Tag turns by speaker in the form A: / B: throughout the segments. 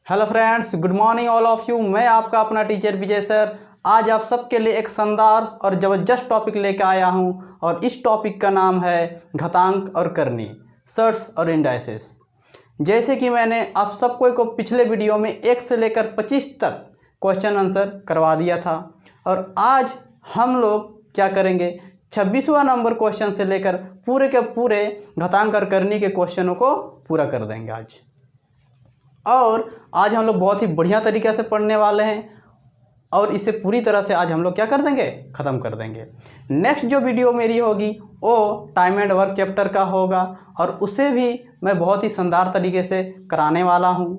A: Hello friends, good morning all of you. मैं आपका अपना टीचर विजय सर आज आप सबके लिए एक शानदार और ज़बरदस्त टॉपिक लेकर आया हूं और इस टॉपिक का नाम है घातांक और करनी, सर्ट्स और इंडाइसेस। जैसे कि मैंने आप सबको को पिछले वीडियो में 1 से लेकर 25 तक क्वेश्चन आंसर करवा दिया था और आज हम लोग क्या करेंगे, 26वां नंबर क्वेश्चन से लेकर पूरे के पूरे घातांक और करनी के क्वेश्चनों को पूरा कर देंगे आज। और आज हम लोग बहुत ही बढ़िया तरीके से पढ़ने वाले हैं और इसे पूरी तरह से आज हम लोग क्या कर देंगे, ख़त्म कर देंगे। नेक्स्ट जो वीडियो मेरी होगी वो टाइम एंड वर्क चैप्टर का होगा और उसे भी मैं बहुत ही शानदार तरीके से कराने वाला हूं।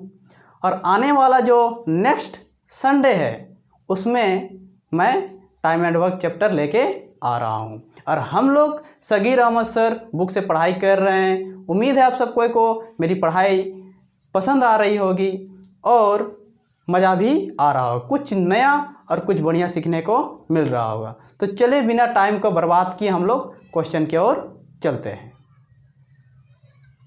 A: और आने वाला जो नेक्स्ट संडे है उसमें मैं टाइम एंड वर्क चैप्टर लेके आ रहा हूं और हम लोग सगीर अहमद सर बुक से पढ़ाई कर रहे हैं। उम्मीद है आप सबको को मेरी पढ़ाई पसंद आ रही होगी और मज़ा भी आ रहा होगा, कुछ नया और कुछ बढ़िया सीखने को मिल रहा होगा। तो चले बिना टाइम को बर्बाद किए हम लोग क्वेश्चन की ओर चलते हैं।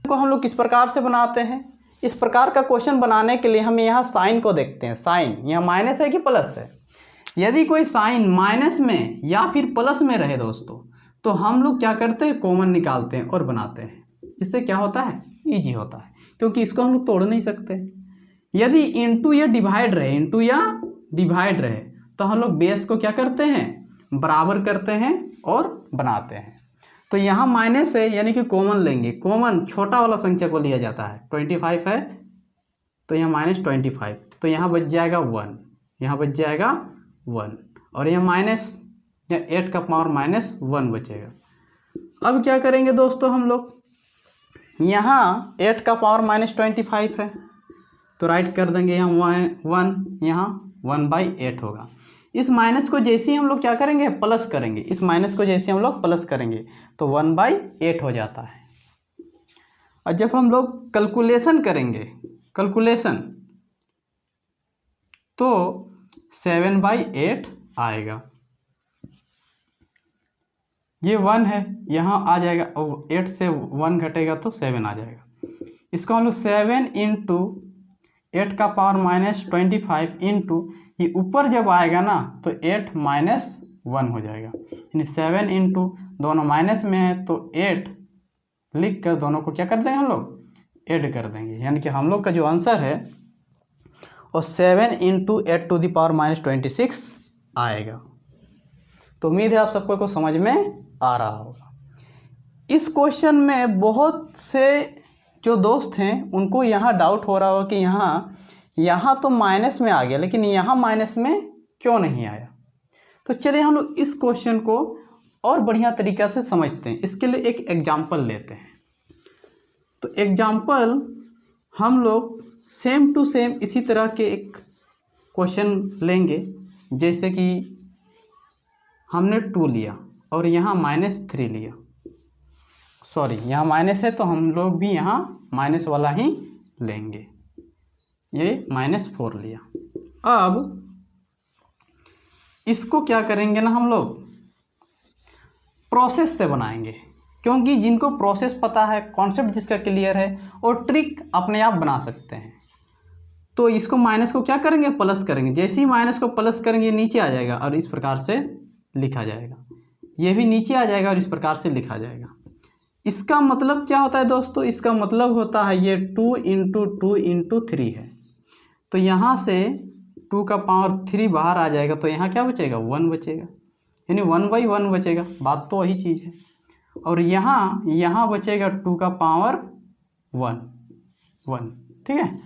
A: को हम लोग किस प्रकार से बनाते हैं, इस प्रकार का क्वेश्चन बनाने के लिए हम यहाँ साइन को देखते हैं। साइन यहाँ माइनस है कि प्लस है। यदि कोई साइन माइनस में या फिर प्लस में रहे दोस्तों तो हम लोग क्या करते हैं, कॉमन निकालते हैं और बनाते हैं। इससे क्या होता है, ईजी होता है क्योंकि इसको हम लोग तोड़ नहीं सकते। यदि इंटू या डिवाइड रहे, इंटू या डिवाइड रहे तो हम लोग बेस को क्या करते हैं, बराबर करते हैं और बनाते हैं। तो यहाँ माइनस है यानी कि कॉमन लेंगे, कॉमन छोटा वाला संख्या को लिया जाता है। 25 है तो यहाँ -25 तो यहाँ बच जाएगा 1, यहाँ बच जाएगा 1 और यहाँ माइनस या 8 का पावर -1 बचेगा। अब क्या करेंगे दोस्तों, हम लोग यहाँ 8 का पावर -25 है तो राइट कर देंगे यहाँ 1, यहाँ 1/8 होगा। इस माइनस को जैसे ही हम लोग क्या करेंगे, प्लस करेंगे। इस माइनस को जैसे हम लोग प्लस करेंगे तो 1/8 हो जाता है। और जब हम लोग कैलकुलेशन करेंगे, कैलकुलेशन तो 7/8 आएगा। ये 1 है, यहाँ आ जाएगा, 8 से 1 घटेगा तो 7 आ जाएगा। इसको हम लोग 7 इंटू 8 का पावर -25 इंटू ये ऊपर जब आएगा ना तो 8 -1 हो जाएगा। यानी 7 इंटू दोनों माइनस में है तो 8 लिख कर दोनों को क्या कर देंगे, हम लोग ऐड कर देंगे। यानी कि हम लोग का जो आंसर है वो 7 इंटू 8 टू द पावर -26 आएगा। तो उम्मीद है आप सबको को समझ में आ रहा होगा। इस क्वेश्चन में बहुत से जो दोस्त हैं उनको यहाँ डाउट हो रहा होगा कि यहाँ तो माइनस में आ गया लेकिन यहाँ माइनस में क्यों नहीं आया। तो चलिए हम लोग इस क्वेश्चन को और बढ़िया तरीक़ा से समझते हैं। इसके लिए एक एग्जाम्पल लेते हैं। तो एग्जाम्पल हम लोग सेम टू सेम इसी तरह के एक क्वेश्चन लेंगे। जैसे कि हमने 2 लिया और यहाँ -3 लिया, सॉरी यहाँ माइनस है तो हम लोग भी यहाँ माइनस वाला ही लेंगे। ये -4 लिया। अब इसको क्या करेंगे ना, हम लोग प्रोसेस से बनाएंगे क्योंकि जिनको प्रोसेस पता है, कॉन्सेप्ट जिसका क्लियर है और ट्रिक अपने आप बना सकते हैं। तो इसको माइनस को क्या करेंगे, प्लस करेंगे। जैसे ही माइनस को प्लस करेंगे नीचे आ जाएगा और इस प्रकार से लिखा जाएगा। ये भी नीचे आ जाएगा और इस प्रकार से लिखा जाएगा। इसका मतलब क्या होता है दोस्तों, इसका मतलब होता है ये 2 इंटू 2 इंटू 3 है तो यहाँ से 2 का पावर 3 बाहर आ जाएगा तो यहाँ क्या बचेगा, 1 बचेगा। यानी 1/1 बचेगा। बात तो वही चीज़ है। और यहाँ बचेगा 2 का पावर 1, ठीक है।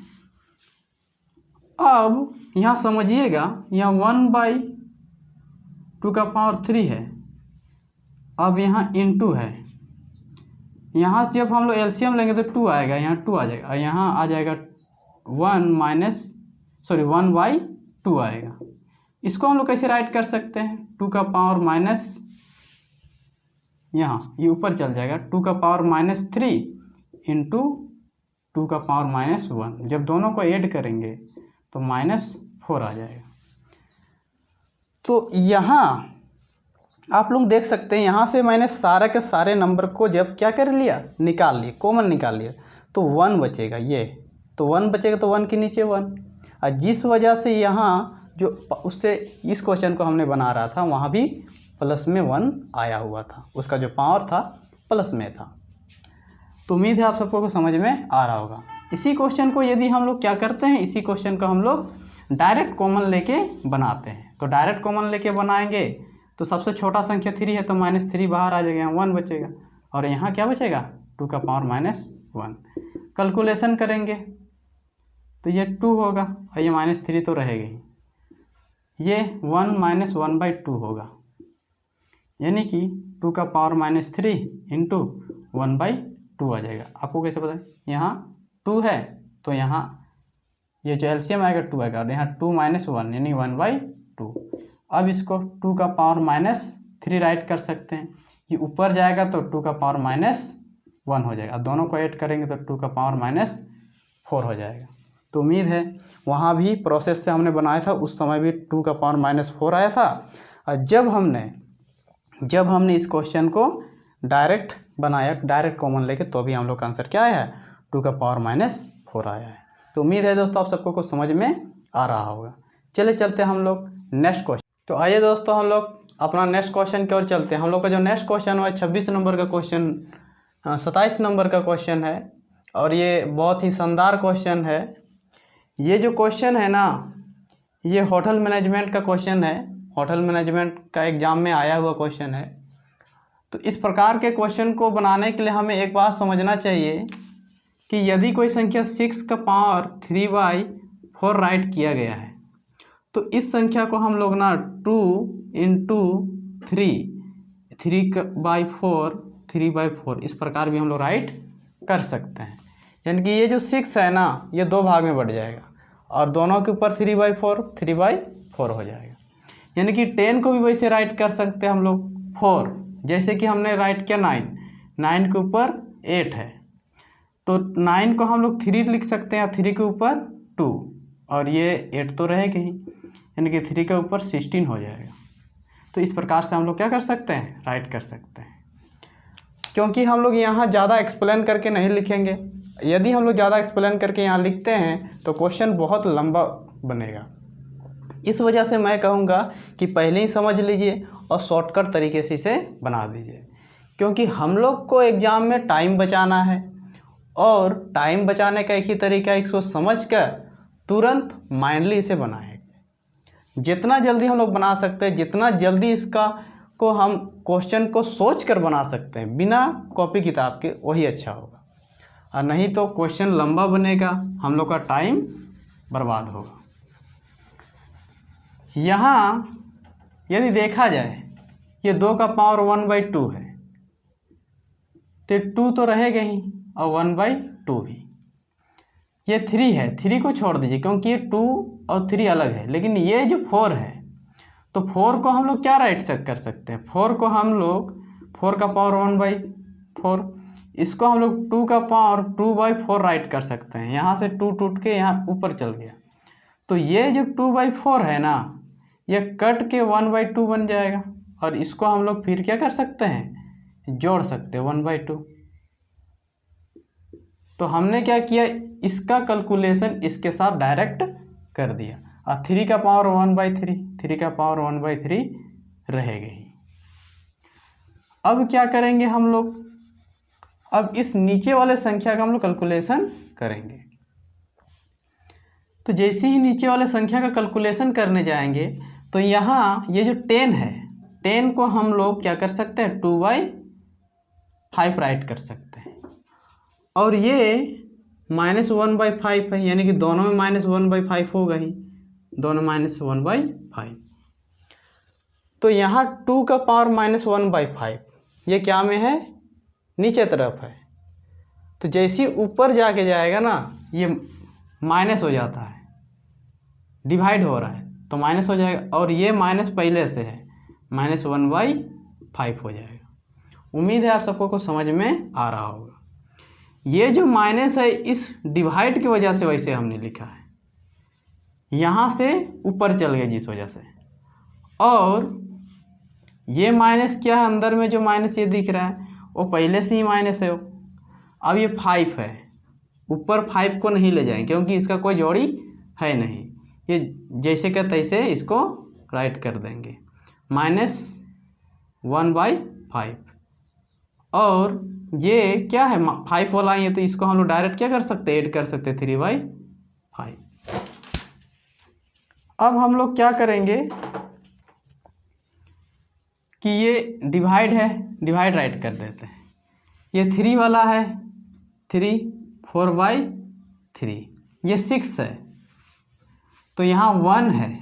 A: अब यहाँ समझिएगा, यहाँ 1/2 का पावर 3 है। अब यहाँ इंटू है, यहाँ जब हम लोग एलसीएम लेंगे तो 2 आएगा, यहाँ 2 आ जाएगा और यहाँ आ जाएगा 1/2 आएगा। इसको हम लोग कैसे राइट कर सकते हैं, 2 का पावर माइनस, यहाँ ये ऊपर चल जाएगा 2 का पावर -3 इंटू 2 का पावर -1। जब दोनों को ऐड करेंगे तो -4 आ जाएगा। तो यहाँ आप लोग देख सकते हैं, यहाँ से मैंने सारे के सारे नंबर को जब क्या कर लिया, निकाल लिए, कॉमन निकाल लिया तो 1 बचेगा। ये तो 1 बचेगा, तो 1 के नीचे 1। और जिस वजह से यहाँ जो उससे इस क्वेश्चन को हमने बना रहा था वहाँ भी प्लस में 1 आया हुआ था, उसका जो पावर था प्लस में था। तो उम्मीद है आप सबको को समझ में आ रहा होगा। इसी क्वेश्चन को यदि हम लोग क्या करते हैं, इसी क्वेश्चन को हम लोग डायरेक्ट कॉमन लेके बनाते हैं। तो डायरेक्ट कॉमन लेके बनाएंगे तो सबसे छोटा संख्या 3 है, तो -3 बाहर आ जाएगा, यहाँ 1 बचेगा और यहाँ क्या बचेगा 2 का पावर -1। कैलकुलेशन करेंगे तो ये 2 होगा और ये -3 तो रहेगा ही, ये 1 - 1/2 होगा, यानी कि 2 का पावर -3 इंटू 1/2 आ जाएगा। आपको कैसे पता है, यहाँ 2 है तो यहाँ ये जो एलसीएम आएगा 2 आएगा और यहाँ 2 - 1 यानी 1/2। अब इसको 2 का पावर -3 राइट कर सकते हैं, ये ऊपर जाएगा तो 2 का पावर -1 हो जाएगा, दोनों को ऐड करेंगे तो 2 का पावर -4 हो जाएगा। तो उम्मीद है वहाँ भी प्रोसेस से हमने बनाया था, उस समय भी 2 का पावर -4 आया था। और जब हमने इस क्वेश्चन को डायरेक्ट बनाया, डायरेक्ट कॉमन लेके, तो भी हम लोग का आंसर क्या आया है 2 का पावर -4 आया है। तो उम्मीद है दोस्तों आप सबको कुछ समझ में आ रहा होगा। चले चलते हैं हम लोग नेक्स्ट क्वेश्चन। तो आइए दोस्तों हम लोग अपना नेक्स्ट क्वेश्चन की ओर चलते हैं। हम लोग का जो नेक्स्ट क्वेश्चन है 26 नंबर का क्वेश्चन, 27 नंबर का क्वेश्चन है और ये बहुत ही शानदार क्वेश्चन है। ये जो क्वेश्चन है ना, ये होटल मैनेजमेंट का क्वेश्चन है, होटल मैनेजमेंट का एग्ज़ाम में आया हुआ क्वेश्चन है। तो इस प्रकार के क्वेश्चन को बनाने के लिए हमें एक बात समझना चाहिए कि यदि कोई संख्या 6 का पावर 3/4 राइट किया गया है, तो इस संख्या को हम लोग ना 2 × 3/4 इस प्रकार भी हम लोग राइट कर सकते हैं। यानी कि ये जो 6 है ना, ये 2 भाग में बढ़ जाएगा और दोनों के ऊपर 3/4 हो जाएगा। यानी कि 10 को भी वैसे राइट कर सकते हैं हम लोग 4, जैसे कि हमने राइट किया 9 के ऊपर 8 है, तो 9 को हम लोग 3 लिख सकते हैं, 3 के ऊपर 2 और ये 8 तो रहेगा ही, यानी कि 3 के ऊपर 16 हो जाएगा। तो इस प्रकार से हम लोग क्या कर सकते हैं, राइट कर सकते हैं। क्योंकि हम लोग यहाँ ज़्यादा एक्सप्लेन करके नहीं लिखेंगे, यदि हम लोग ज़्यादा एक्सप्लेन करके यहाँ लिखते हैं तो क्वेश्चन बहुत लंबा बनेगा। इस वजह से मैं कहूँगा कि पहले ही समझ लीजिए और शॉर्टकट तरीके से इसे बना दीजिए, क्योंकि हम लोग को एग्ज़ाम में टाइम बचाना है और टाइम बचाने का एक ही तरीका है, इसको समझकर तुरंत माइंडली इसे बनाएंगे। जितना जल्दी हम लोग बना सकते हैं, जितना जल्दी इसका को हम क्वेश्चन को सोच कर बना सकते हैं बिना कॉपी किताब के, वही अच्छा होगा। और नहीं तो क्वेश्चन लंबा बनेगा, हम लोग का टाइम बर्बाद होगा। यहाँ यदि देखा जाए ये 2 का पावर 1/2 है, तो 2 तो रहेगा ही और 1/2 भी। ये 3 है, 3 को छोड़ दीजिए क्योंकि ये 2 और 3 अलग है, लेकिन ये जो 4 है तो 4 को हम लोग क्या राइट कर सकते हैं, 4 को हम लोग 4 का पावर 1/4, इसको हम लोग 2 का पावर 2/4 राइट कर सकते हैं। यहाँ से 2 टूट के यहाँ ऊपर चल गया, तो ये जो 2/4 है ना, ये कट के 1/2 बन जाएगा और इसको हम लोग फिर क्या कर सकते हैं, जोड़ सकते हैं 1/2। तो हमने क्या किया, इसका कैलकुलेशन इसके साथ डायरेक्ट कर दिया और 3 का पावर 1/3, 3 का पावर 1/3 रहेगा ही। अब क्या करेंगे हम लोग, अब इस नीचे वाले संख्या का हम लोग कैलकुलेशन करेंगे। तो जैसे ही नीचे वाले संख्या का कैलकुलेशन करने जाएंगे तो यहाँ ये जो 10 है, 10 को हम लोग क्या कर सकते हैं 2/5 राइट कर सकते हैं और ये -1/5 है, यानी कि दोनों में -1/5 होगा ही, दोनों -1/5। तो यहाँ 2 का पावर -1/5 ये क्या में है, नीचे तरफ है। तो जैसे ही ऊपर जाके जाएगा ना, ये माइनस हो जाता है, डिवाइड हो रहा है तो माइनस हो जाएगा और ये माइनस पहले से है, -1/5 हो जाएगा। उम्मीद है आप सबको को समझ में आ रहा होगा। ये जो माइनस है इस डिवाइड की वजह से वैसे हमने लिखा है, यहाँ से ऊपर चल गया जिस वजह से, और ये माइनस क्या है, अंदर में जो माइनस ये दिख रहा है वो पहले से ही माइनस है। अब ये 5 है, ऊपर 5 को नहीं ले जाएंगे क्योंकि इसका कोई जोड़ी है नहीं। ये जैसे का तैसे इसको राइट कर देंगे -1/5। और ये क्या है 5 वाला है तो इसको हम लोग डायरेक्ट क्या कर सकते हैं, ऐड कर सकते हैं 3/5। अब हम लोग क्या करेंगे कि ये डिवाइड है, डिवाइड राइट कर देते हैं। ये 3 वाला है 3, 4/3, ये 6 है तो यहाँ 1 है,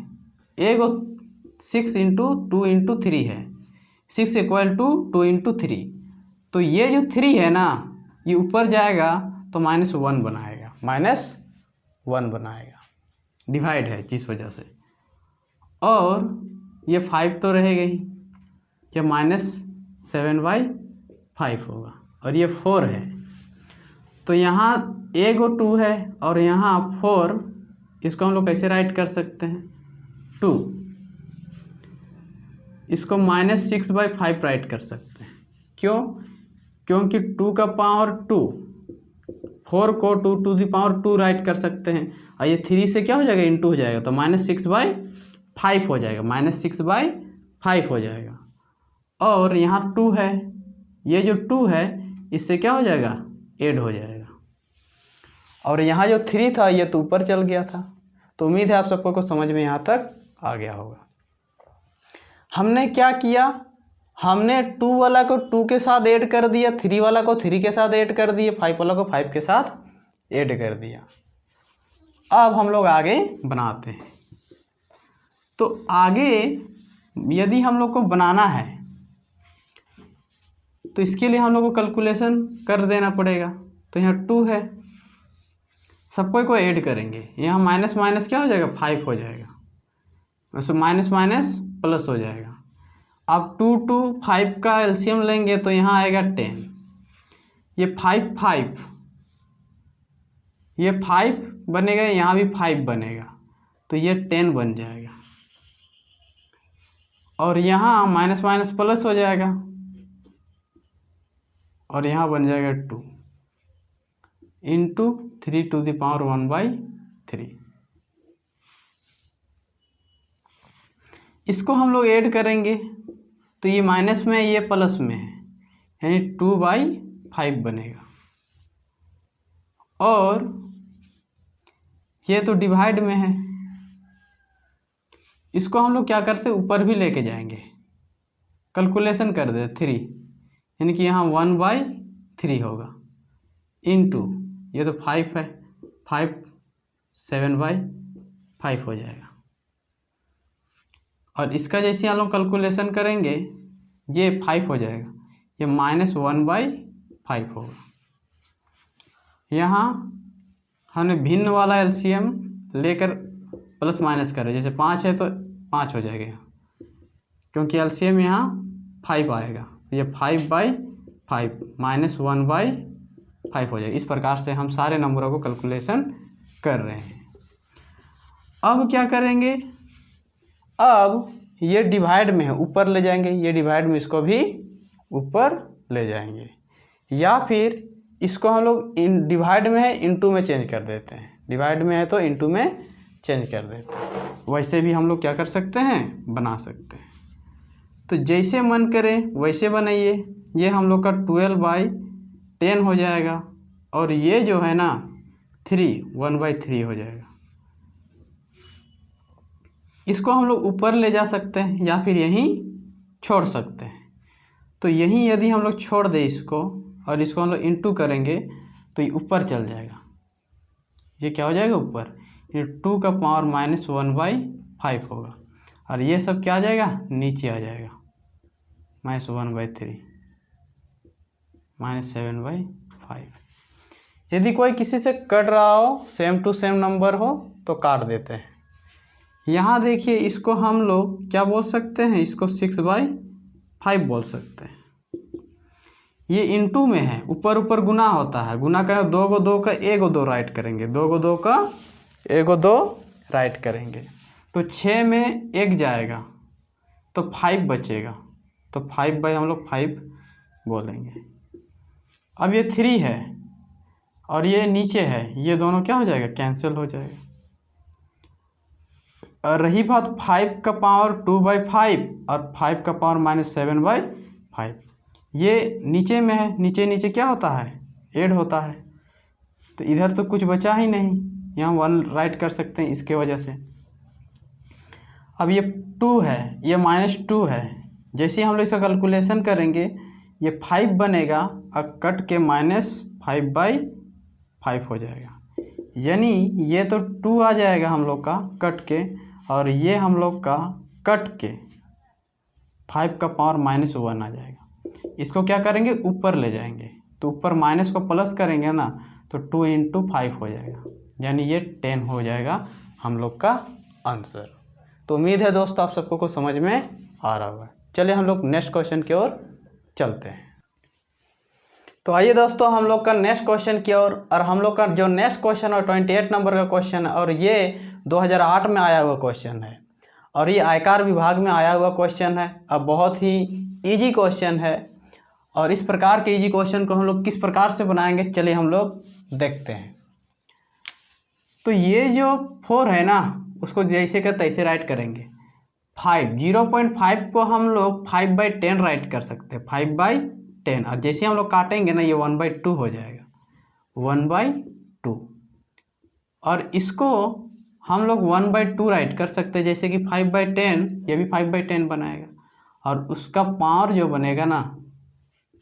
A: एगो 6 × 2 × 3 है, 6 = 2 × 3। तो ये जो 3 है ना ये ऊपर जाएगा तो -1 बनाएगा, -1 बनाएगा, डिवाइड है जिस वजह से। और ये 5 तो रहेगा ही, ये -7/5 होगा। और ये 4 है तो यहाँ एगो 2 है और यहाँ 4, इसको हम लोग कैसे राइट कर सकते हैं 2, इसको -6/5 राइट कर सकते हैं। क्यों? क्योंकि 2 का पावर 2, 4 को 2 राइट कर सकते हैं और ये 3 से क्या हो जाएगा इंटू हो जाएगा तो -6/5 हो जाएगा, -6/5 हो जाएगा। और यहाँ 2 है, ये जो 2 है इससे क्या हो जाएगा ऐड हो जाएगा। और यहाँ जो 3 था ये तो ऊपर चल गया था। तो उम्मीद है आप सबको कुछ समझ में यहाँ तक आ गया होगा। हमने क्या किया, हमने 2 वाला को 2 के साथ ऐड कर दिया, 3 वाला को 3 के साथ ऐड कर दिया, 5 वाला को 5 के साथ ऐड कर दिया। अब हम लोग आगे बनाते हैं। तो आगे यदि हम लोग को बनाना है तो इसके लिए हम लोग को कैलकुलेशन कर देना पड़ेगा। तो यहाँ 2 है, सबको को ऐड करेंगे, यहाँ माइनस माइनस क्या हो जाएगा 5 हो जाएगा, वैसे माइनस माइनस प्लस हो जाएगा। अब 2 2 5 का एलसीएम लेंगे तो यहाँ आएगा 10, ये 5 5, ये 5 बनेगा, यहाँ भी 5 बनेगा तो ये 10 बन जाएगा। और यहाँ माइनस माइनस प्लस हो जाएगा और यहाँ बन जाएगा 2 × 3⁻⁴ इसको हम लोग ऐड करेंगे तो ये माइनस में ये प्लस में है, यानी 2/5 बनेगा। और ये तो डिवाइड में है, इसको हम लोग क्या करते हैं ऊपर भी लेके जाएंगे, कैलकुलेशन कर दे 3, यानी कि यहाँ 1/3 होगा इंटू ये तो 5 है, 5 7/5 हो जाएगा। और इसका जैसे हम लोग कैलकुलेशन करेंगे ये 5 हो जाएगा, ये -1/5 होगा। यहाँ हमने भिन्न वाला एलसीएम लेकर प्लस माइनस करें, जैसे 5 है तो 5 हो जाएगा यहाँ, क्योंकि एलसीएम यहाँ 5 आएगा, तो ये 5/5 -1/5 हो जाएगा। इस प्रकार से हम सारे नंबरों को कैलकुलेशन कर रहे हैं। अब क्या करेंगे, अब ये डिवाइड में है ऊपर ले जाएंगे, ये डिवाइड में इसको भी ऊपर ले जाएंगे, या फिर इसको हम लोग इन डिवाइड में है इनटू में चेंज कर देते हैं, डिवाइड में है तो इनटू में चेंज कर देते हैं। वैसे भी हम लोग क्या कर सकते हैं बना सकते हैं। तो जैसे मन करे वैसे बनाइए। ये हम लोग का 12/10 हो जाएगा और ये जो है ना 3 1/3 हो जाएगा। इसको हम लोग ऊपर ले जा सकते हैं या फिर यहीं छोड़ सकते हैं। तो यहीं यदि हम लोग छोड़ दें इसको और इसको हम लोग इंटू करेंगे तो ये ऊपर चल जाएगा, ये क्या हो जाएगा ऊपर, ये 2 का पावर -1/5 होगा। और ये सब क्या आ जाएगा नीचे आ जाएगा, -1/3 -7/5। यदि कोई किसी से कट रहा हो, सेम टू सेम नंबर हो तो काट देते हैं। यहाँ देखिए इसको हम लोग क्या बोल सकते हैं, इसको 6/5 बोल सकते हैं। ये इनटू में है, ऊपर ऊपर गुना होता है, गुना करें 2 को 2 का 1 को 2 राइट करेंगे, 2 को 2 का 1 को 2 राइट करेंगे तो 6 में 1 जाएगा तो 5 बचेगा, तो 5/हम लोग 5 बोलेंगे। अब ये 3 है और ये नीचे है, ये दोनों क्या हो जाएगा, कैंसिल हो जाएगा। और रही बात 5 का पावर 2/5 और 5 का पावर -7/5, ये नीचे में है, नीचे नीचे क्या होता है, ऐड होता है। तो इधर तो कुछ बचा ही नहीं, यहाँ 1 राइट कर सकते हैं इसके वजह से। अब ये 2 है, ये -2 है, जैसे हम लोग इसका कैलकुलेशन करेंगे ये 5 बनेगा और कट के -5/5 हो जाएगा, यानी ये तो 2 आ जाएगा हम लोग का कट के, और ये हम लोग का कट के 5 का पावर -1 आ जाएगा। इसको क्या करेंगे, ऊपर ले जाएंगे, तो ऊपर माइनस को प्लस करेंगे ना, तो 2 × 5 हो जाएगा, यानी ये 10 हो जाएगा हम लोग का आंसर। तो उम्मीद है दोस्तों आप सबको कुछ समझ में आ रहा होगा। चलिए हम लोग नेक्स्ट क्वेश्चन की ओर चलते हैं। तो आइए दोस्तों हम लोग का नेक्स्ट क्वेश्चन की ओर, और हम लोग का जो नेक्स्ट क्वेश्चन है 28 नंबर का क्वेश्चन है, और ये 2008 में आया हुआ क्वेश्चन है, और ये आयकर विभाग में आया हुआ क्वेश्चन है। अब बहुत ही इजी क्वेश्चन है, और इस प्रकार के इजी क्वेश्चन को हम लोग किस प्रकार से बनाएंगे, चलिए हम लोग देखते हैं। तो ये जो 4 है ना, उसको जैसे का तैसे राइट करेंगे। 0.5 को हम लोग 5/10 राइट कर सकते हैं, 5/10, और जैसे हम लोग काटेंगे ना, ये 1/2 हो जाएगा, 1/2। और इसको हम लोग 1/2 राइट कर सकते हैं, जैसे कि 5/10, ये भी 5/10 बनाएगा, और उसका पावर जो बनेगा ना,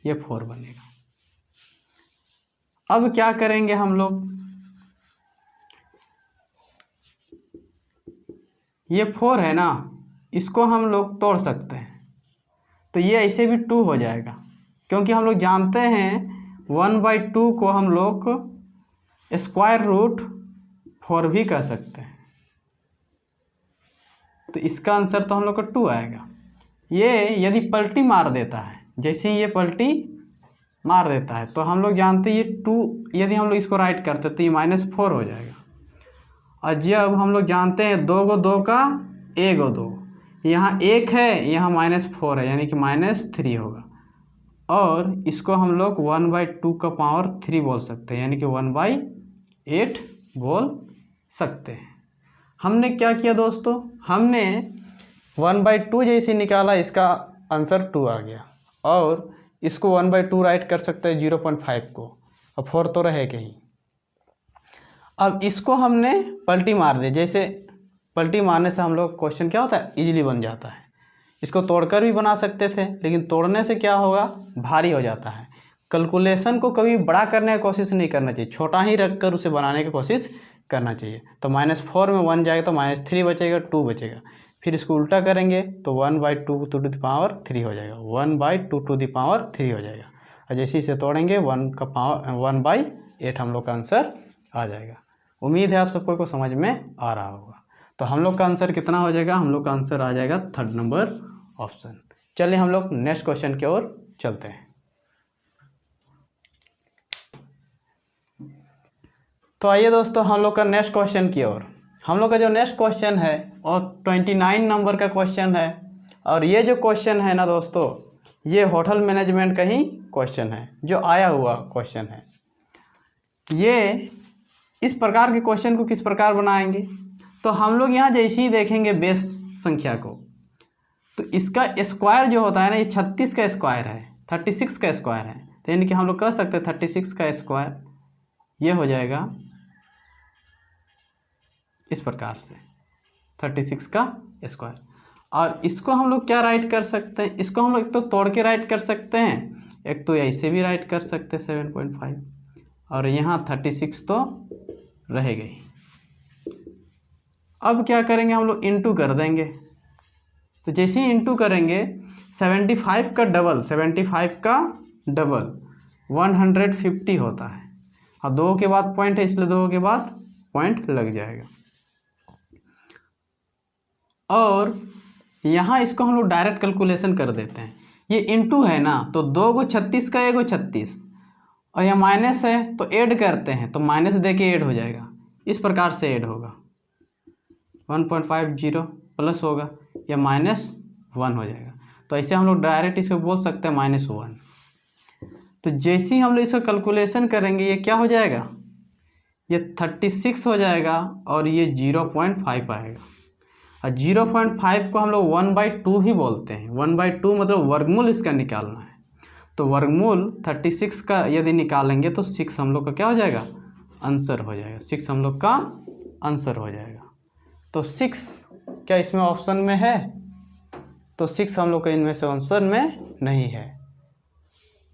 A: ये 4 बनेगा। अब क्या करेंगे हम लोग, ये 4 है ना, इसको हम लोग तोड़ सकते हैं, तो ये ऐसे भी 2 हो जाएगा, क्योंकि हम लोग जानते हैं 1/2 को हम लोग √4 भी कर सकते हैं, तो इसका आंसर तो हम लोग का 2 आएगा। ये यदि पलटी मार देता है, जैसे ही ये पलटी मार देता है, तो हम लोग जानते हैं ये 2, यदि हम लोग इसको राइट करते तो ये -4 हो जाएगा। और जब हम लोग जानते हैं 2 को 2 का 1 को 2, यहाँ 1 है, यहाँ -4 है, यानी कि -3 होगा, और इसको हम लोग 1/2 का पावर 3 बोल सकते हैं, यानी कि 1/8 बोल सकते हैं। हमने क्या किया दोस्तों, हमने 1/2 जैसे निकाला, इसका आंसर 2 आ गया, और इसको 1/2 राइट कर सकते हैं 0.5 को, और 4 तो रहेगा ही। अब इसको हमने पलटी मार दी, जैसे पलटी मारने से हम लोग क्वेश्चन क्या होता है, इजीली बन जाता है। इसको तोड़कर भी बना सकते थे, लेकिन तोड़ने से क्या होगा, भारी हो जाता है। कैलकुलेशन को कभी बड़ा करने की कोशिश नहीं करना चाहिए, छोटा ही रखकर उसे बनाने की कोशिश करना चाहिए। तो -4 में 1 जाएगा, तो -3 बचेगा, 2 बचेगा, फिर इसको उल्टा करेंगे तो 1/2 टू द पावर 3 हो जाएगा, 1/2 टू द पावर 3 हो जाएगा, और जैसे इसे तोड़ेंगे 1 का पावर 1/8 हम लोग का आंसर आ जाएगा। उम्मीद है आप सबको को समझ में आ रहा होगा। तो हम लोग का आंसर कितना हो जाएगा, हम लोग का आंसर आ जाएगा 3rd नंबर ऑप्शन। चलिए हम लोग नेक्स्ट क्वेश्चन की ओर चलते हैं। तो आइए दोस्तों हम लोग का नेक्स्ट क्वेश्चन की ओर। हम लोग का जो नेक्स्ट क्वेश्चन है और 29 नंबर का क्वेश्चन है, और ये जो क्वेश्चन है ना दोस्तों, ये होटल मैनेजमेंट का ही क्वेश्चन है, जो आया हुआ क्वेश्चन है। ये इस प्रकार के क्वेश्चन को किस प्रकार बनाएंगे, तो हम लोग यहाँ जैसे ही देखेंगे बेस संख्या को, तो इसका स्क्वायर जो होता है ना, ये 36 का स्क्वायर है, 36 का स्क्वायर है, तो यानी कि हम लोग कह सकते हैं 36 का स्क्वायर ये हो जाएगा इस प्रकार से, 36 का स्क्वायर। और इसको हम लोग क्या राइट कर सकते हैं, इसको हम लोग एक तो तोड़ के राइट कर सकते हैं, एक तो ऐसे भी राइट कर सकते हैं 7.5, और यहाँ 36 तो रहेगा ही। अब क्या करेंगे, हम लोग इंटू कर देंगे, तो जैसे ही इंटू करेंगे 75 का डबल 150 होता है, और 2 के बाद पॉइंट है, इसलिए 2 के बाद पॉइंट लग जाएगा। और यहाँ इसको हम लोग डायरेक्ट कैलकुलेशन कर देते हैं, ये इंटू है ना, तो 2 को 36 का 1 को 36, और यहाँ माइनस है तो ऐड करते हैं, तो माइनस दे के ऐड हो जाएगा, इस प्रकार से ऐड होगा, 1.50 प्लस होगा, या -1 हो जाएगा। तो ऐसे हम लोग डायरेक्ट इसको बोल सकते हैं -1। तो जैसे ही हम लोग इसका कैलकुलेशन करेंगे, ये क्या हो जाएगा, ये 36 हो जाएगा और ये 0.5 आएगा। और 0.5 को हम लोग 1/2 भी बोलते हैं। 1/2 मतलब वर्गमूल इसका निकालना है। तो वर्गमूल 36 का यदि निकालेंगे तो 6 हम लोग का क्या हो जाएगा, आंसर हो जाएगा। 6 हम लोग का आंसर हो जाएगा। तो 6 क्या इसमें ऑप्शन में है? तो 6 हम लोग का इनमें से ऑप्शन में नहीं है।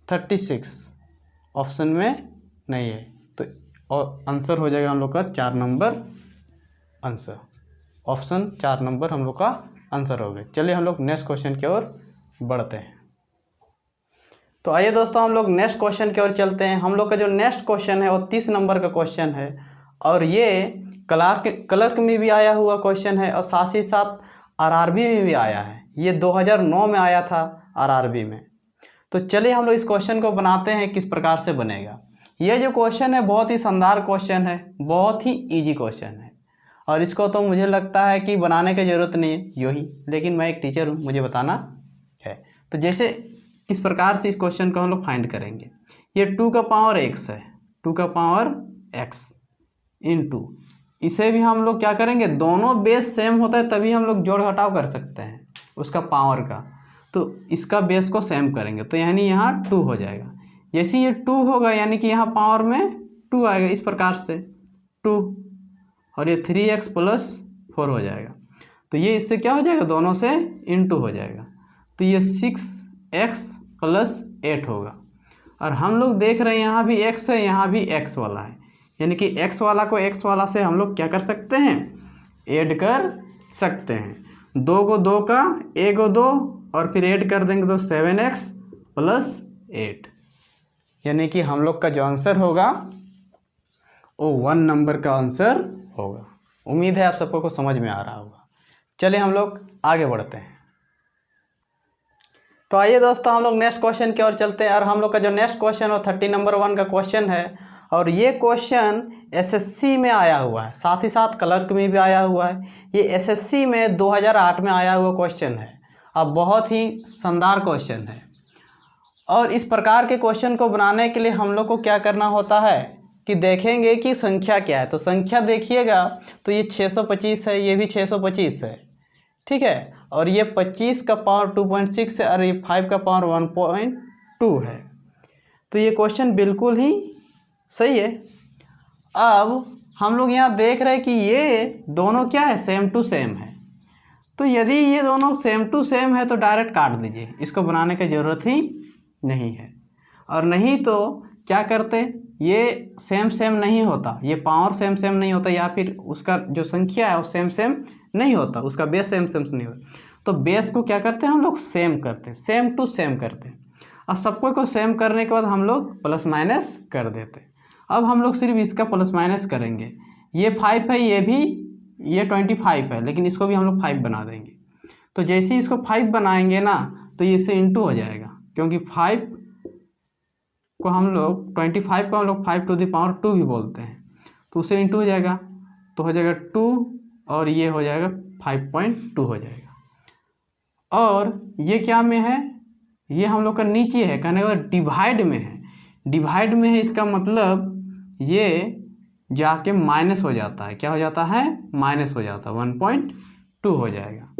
A: 36 ऑप्शन में नहीं है, तो और आंसर हो जाएगा हम लोग का 4 नंबर आंसर। ऑप्शन 4 नंबर हम लोग का आंसर हो गए। चलिए हम लोग नेक्स्ट क्वेश्चन की ओर बढ़ते हैं। तो आइए दोस्तों हम लोग नेक्स्ट क्वेश्चन की ओर चलते हैं। हम लोग का जो नेक्स्ट क्वेश्चन है वो 30 नंबर का क्वेश्चन है और ये क्लर्क में भी आया हुआ क्वेश्चन है और साथ ही साथ आरआरबी में भी आया है। ये 2009 में आया था आरआरबी में। तो चलिए हम लोग इस क्वेश्चन को बनाते हैं किस प्रकार से बनेगा। ये जो क्वेश्चन है बहुत ही शानदार क्वेश्चन है, बहुत ही इजी क्वेश्चन है और इसको तो मुझे लगता है कि बनाने की ज़रूरत नहीं है यूँ ही, लेकिन मैं एक टीचर हूँ, मुझे बताना है। तो जैसे किस प्रकार से इस क्वेश्चन को हम लोग फाइंड करेंगे। ये 2 का पावर x है, 2 का पावर x इंटू, इसे भी हम लोग क्या करेंगे, दोनों बेस सेम होता है तभी हम लोग जोड़ घटाव कर सकते हैं उसका पावर का। तो इसका बेस को सेम करेंगे तो यानी यहाँ 2 हो जाएगा। जैसे ये 2 होगा यानी कि यहाँ पावर में 2 आएगा, इस प्रकार से 2 और ये 3x + 4 हो जाएगा। तो ये इससे क्या हो जाएगा, दोनों से इंटू हो जाएगा। तो ये 6x + 8 होगा। और हम लोग देख रहे हैं यहाँ भी x है, यहाँ भी x वाला है, यानी कि x वाला को x वाला से हम लोग क्या कर सकते हैं, ऐड कर सकते हैं। 2 को 2 का 1 को 2 और फिर ऐड कर देंगे तो 7x + 8, यानी कि हम लोग का जो आंसर होगा वो 1 नंबर का आंसर होगा। उम्मीद है आप सबको को समझ में आ रहा होगा। चलिए हम लोग आगे बढ़ते हैं। तो आइए दोस्तों हम लोग नेक्स्ट क्वेश्चन की ओर चलते हैं और हम लोग का जो नेक्स्ट क्वेश्चन है 30 नंबर 1 का क्वेश्चन है और ये क्वेश्चन एसएससी में आया हुआ है, साथ ही साथ क्लर्क में भी आया हुआ है। ये एसएससी में 2008 में आया हुआ क्वेश्चन है और बहुत ही शानदार क्वेश्चन है। और इस प्रकार के क्वेश्चन को बनाने के लिए हम लोग को क्या करना होता है कि देखेंगे कि संख्या क्या है। तो संख्या देखिएगा तो ये 625 है, ये भी 625 है, ठीक है। और ये 25 का पावर 2.6 है और ये 5 का पावर 1.2 है। तो ये क्वेश्चन बिल्कुल ही सही है। अब हम लोग यहाँ देख रहे हैं कि ये दोनों क्या है, सेम टू सेम है। तो यदि ये दोनों सेम टू सेम है तो डायरेक्ट काट दीजिए, इसको बनाने की ज़रूरत ही नहीं है। और नहीं तो क्या करते, ये सेम सेम नहीं होता, ये पावर सेम सेम नहीं होता या फिर उसका जो संख्या है वो सेम सेम नहीं होता, उसका बेस सेम सेम नहीं होता। तो बेस को क्या करते हैं हम लोग, सेम करते हैं, सेम टू सेम करते हैं। और सबको को सेम करने के बाद हम लोग प्लस माइनस कर देते हैं। अब हम लोग सिर्फ इसका प्लस माइनस करेंगे। ये 5 है, ये भी, ये 25 है, लेकिन इसको भी हम लोग 5 बना देंगे। तो जैसे ही इसको 5 बनाएंगे ना तो ये इससे इंटू हो जाएगा, क्योंकि 5 को हम लोग 25 को हम लोग 5⁻² भी बोलते हैं। तो उससे इंटू हो जाएगा तो हो जाएगा 2 और ये हो जाएगा 5.2 हो जाएगा। और ये क्या में है, ये हम लोग का नीचे है, कहने का डिवाइड में है। डिवाइड में है इसका मतलब ये जाके माइनस हो जाता है, क्या हो जाता है, माइनस हो जाता है, 1.2 हो जाएगा।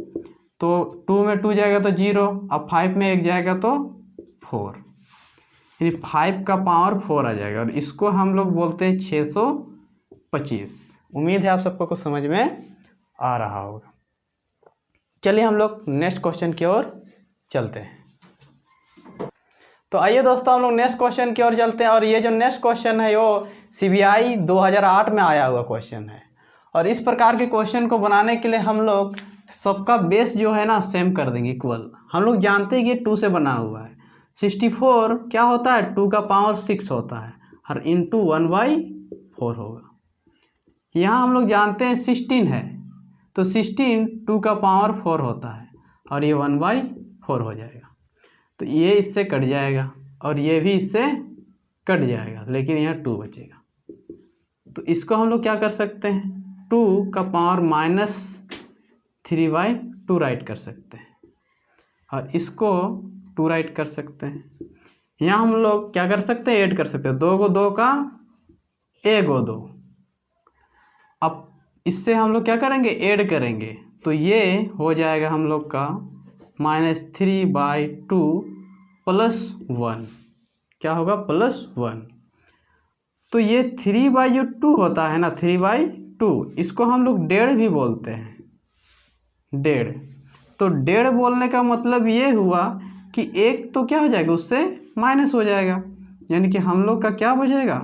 A: तो 2 में 2 जाएगा तो 0, अब 5 में 1 जाएगा तो 4, यानी 5 का पावर 4 आ जाएगा। और इसको हम लोग बोलते हैं 625। उम्मीद है आप सबको कुछ समझ में आ रहा होगा। चलिए हम लोग नेक्स्ट क्वेश्चन की ओर चलते हैं। तो आइए दोस्तों हम लोग नेक्स्ट क्वेश्चन की ओर चलते हैं और ये जो नेक्स्ट क्वेश्चन है वो सीबीआई 2008 में आया हुआ क्वेश्चन है। और इस प्रकार के क्वेश्चन को बनाने के लिए हम लोग सबका बेस जो है ना सेम कर देंगे, इक्वल। हम लोग जानते हैं कि 2 से बना हुआ है। 64 क्या होता है, 2 का पावर 6 होता है और इंटू 1/4 होगा। यहाँ हम लोग जानते हैं 16 है, तो 16 2 का पावर 4 होता है और ये 1/4 हो जाएगा। तो ये इससे कट जाएगा और ये भी इससे कट जाएगा, लेकिन यहाँ 2 बचेगा। तो इसको हम लोग क्या कर सकते हैं, 2 का पावर -3/2 राइट कर सकते हैं और इसको 2 राइट कर सकते हैं। यहाँ हम लोग क्या कर सकते हैं, ऐड कर सकते हैं। 2 को 2 का 1 को 2 अब इससे हम लोग क्या करेंगे, ऐड करेंगे, तो ये हो जाएगा हम लोग का -3/2 + 1। क्या होगा, +1। तो ये 3/2 होता है ना, 3/2, इसको हम लोग 1.5 भी बोलते हैं, 1.5। तो 1.5 बोलने का मतलब ये हुआ कि एक तो क्या हो जाएगा, उससे माइनस हो जाएगा, यानी कि हम लोग का क्या बचेगा,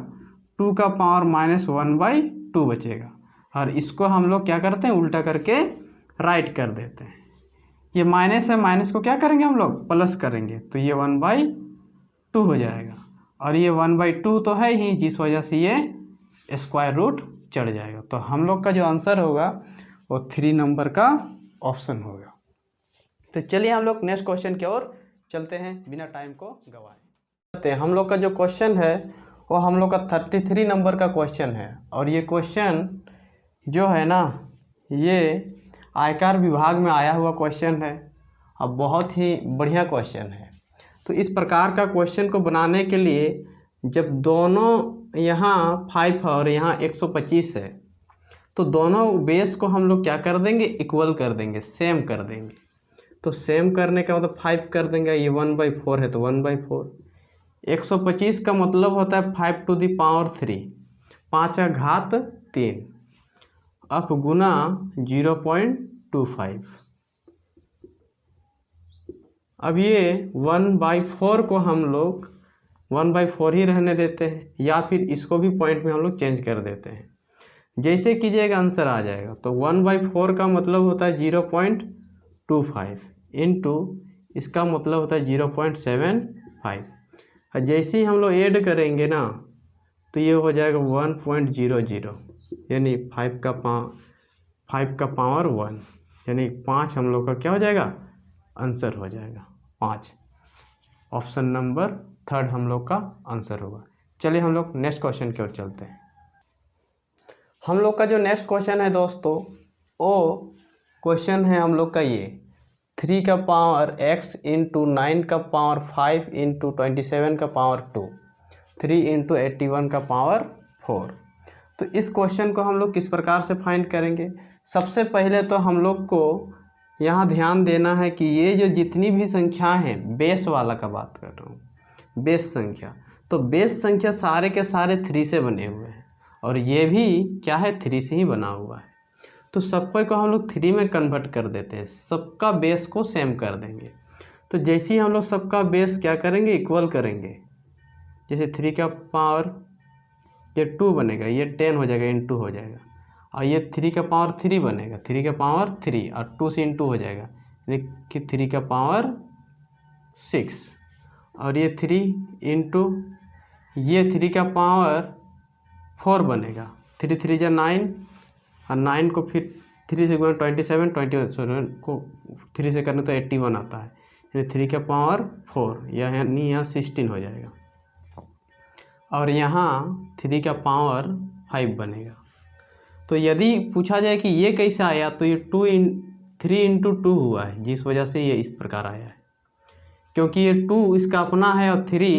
A: 2 का पावर -1/2 बचेगा। और इसको हम लोग क्या करते हैं, उल्टा करके राइट कर देते हैं। ये माइनस है, माइनस को क्या करेंगे हम लोग, प्लस करेंगे, तो ये 1/2 हो जाएगा। और ये 1/2 तो है ही, जिस वजह से ये स्क्वायर रूट चढ़ जाएगा। तो हम लोग का जो आंसर होगा वो 3 नंबर का ऑप्शन होगा। तो चलिए हम लोग नेक्स्ट क्वेश्चन की ओर चलते हैं बिना टाइम को गवाए। हम लोग का जो क्वेश्चन है वो हम लोग का 33 नंबर का क्वेश्चन है। और ये क्वेश्चन जो है ना, ये आयकर विभाग में आया हुआ क्वेश्चन है और बहुत ही बढ़िया क्वेश्चन है। तो इस प्रकार का क्वेश्चन को बनाने के लिए जब दोनों यहाँ 5 और यहाँ 125 है, तो दोनों बेस को हम लोग क्या कर देंगे, इक्वल कर देंगे, सेम कर देंगे। तो सेम करने का मतलब 5 कर देंगे, ये 1/4 है तो 1/4। 125 का मतलब होता है 5 टू दी पावर 3, 5 का घात 3, अब गुना 0.25। अब ये 1/4 को हम लोग 1/4 ही रहने देते हैं, या फिर इसको भी पॉइंट में हम लोग चेंज कर देते हैं। जैसे कीजिएगा आंसर आ जाएगा। तो 1/4 का मतलब होता है 0.25 इंटू इसका मतलब होता है 0.75। और जैसे ही हम लोग ऐड करेंगे ना, तो ये हो जाएगा 1.00, यानी 5 का पावर 1, यानी 5 हम लोग का क्या हो जाएगा, आंसर हो जाएगा 5। ऑप्शन नंबर 3 हम लोग का आंसर होगा। चलिए हम लोग नेक्स्ट क्वेश्चन की ओर चलते हैं। हम लोग का जो नेक्स्ट क्वेश्चन है दोस्तों, वो क्वेश्चन है हम लोग का ये 3 का पावर x इंटू 9 का पावर 5 इंटू 27 का पावर 2, 3 इंटू 81 का पावर 4। तो इस क्वेश्चन को हम लोग किस प्रकार से फाइंड करेंगे। सबसे पहले तो हम लोग को यहाँ ध्यान देना है कि ये जो जितनी भी संख्या हैं, बेस वाला का बात कर रहा हूँ, बेस संख्या, तो बेस संख्या सारे के सारे 3 से बने हुए हैं और ये भी क्या है, 3 से ही बना हुआ है। तो सबको को हम लोग 3 में कन्वर्ट कर देते हैं, सबका बेस को सेम कर देंगे। तो जैसे ही हम लोग सबका बेस क्या करेंगे, इक्वल करेंगे। जैसे 3 का पावर ये 2 बनेगा, ये 10 हो जाएगा, इंटू हो जाएगा। और ये 3 का पावर 3 बनेगा, 3 का पावर 3 और 2 से इंटू हो जाएगा, यानी कि 3 का पावर 6। और ये 3 इंटू ये 3 का पावर 4 बनेगा, 3 3 जा 9 और 9 को फिर 3 से गुना 27 को 3 से करने तो 81 आता है, यानी 3 का पावर 4, यानी यहाँ 16 हो जाएगा। और यहाँ 3 का पावर 5 बनेगा। तो यदि पूछा जाए कि ये कैसे आया, तो ये 3 इंटू 2 हुआ है, जिस वजह से ये इस प्रकार आया है, क्योंकि ये 2 इसका अपना है और 3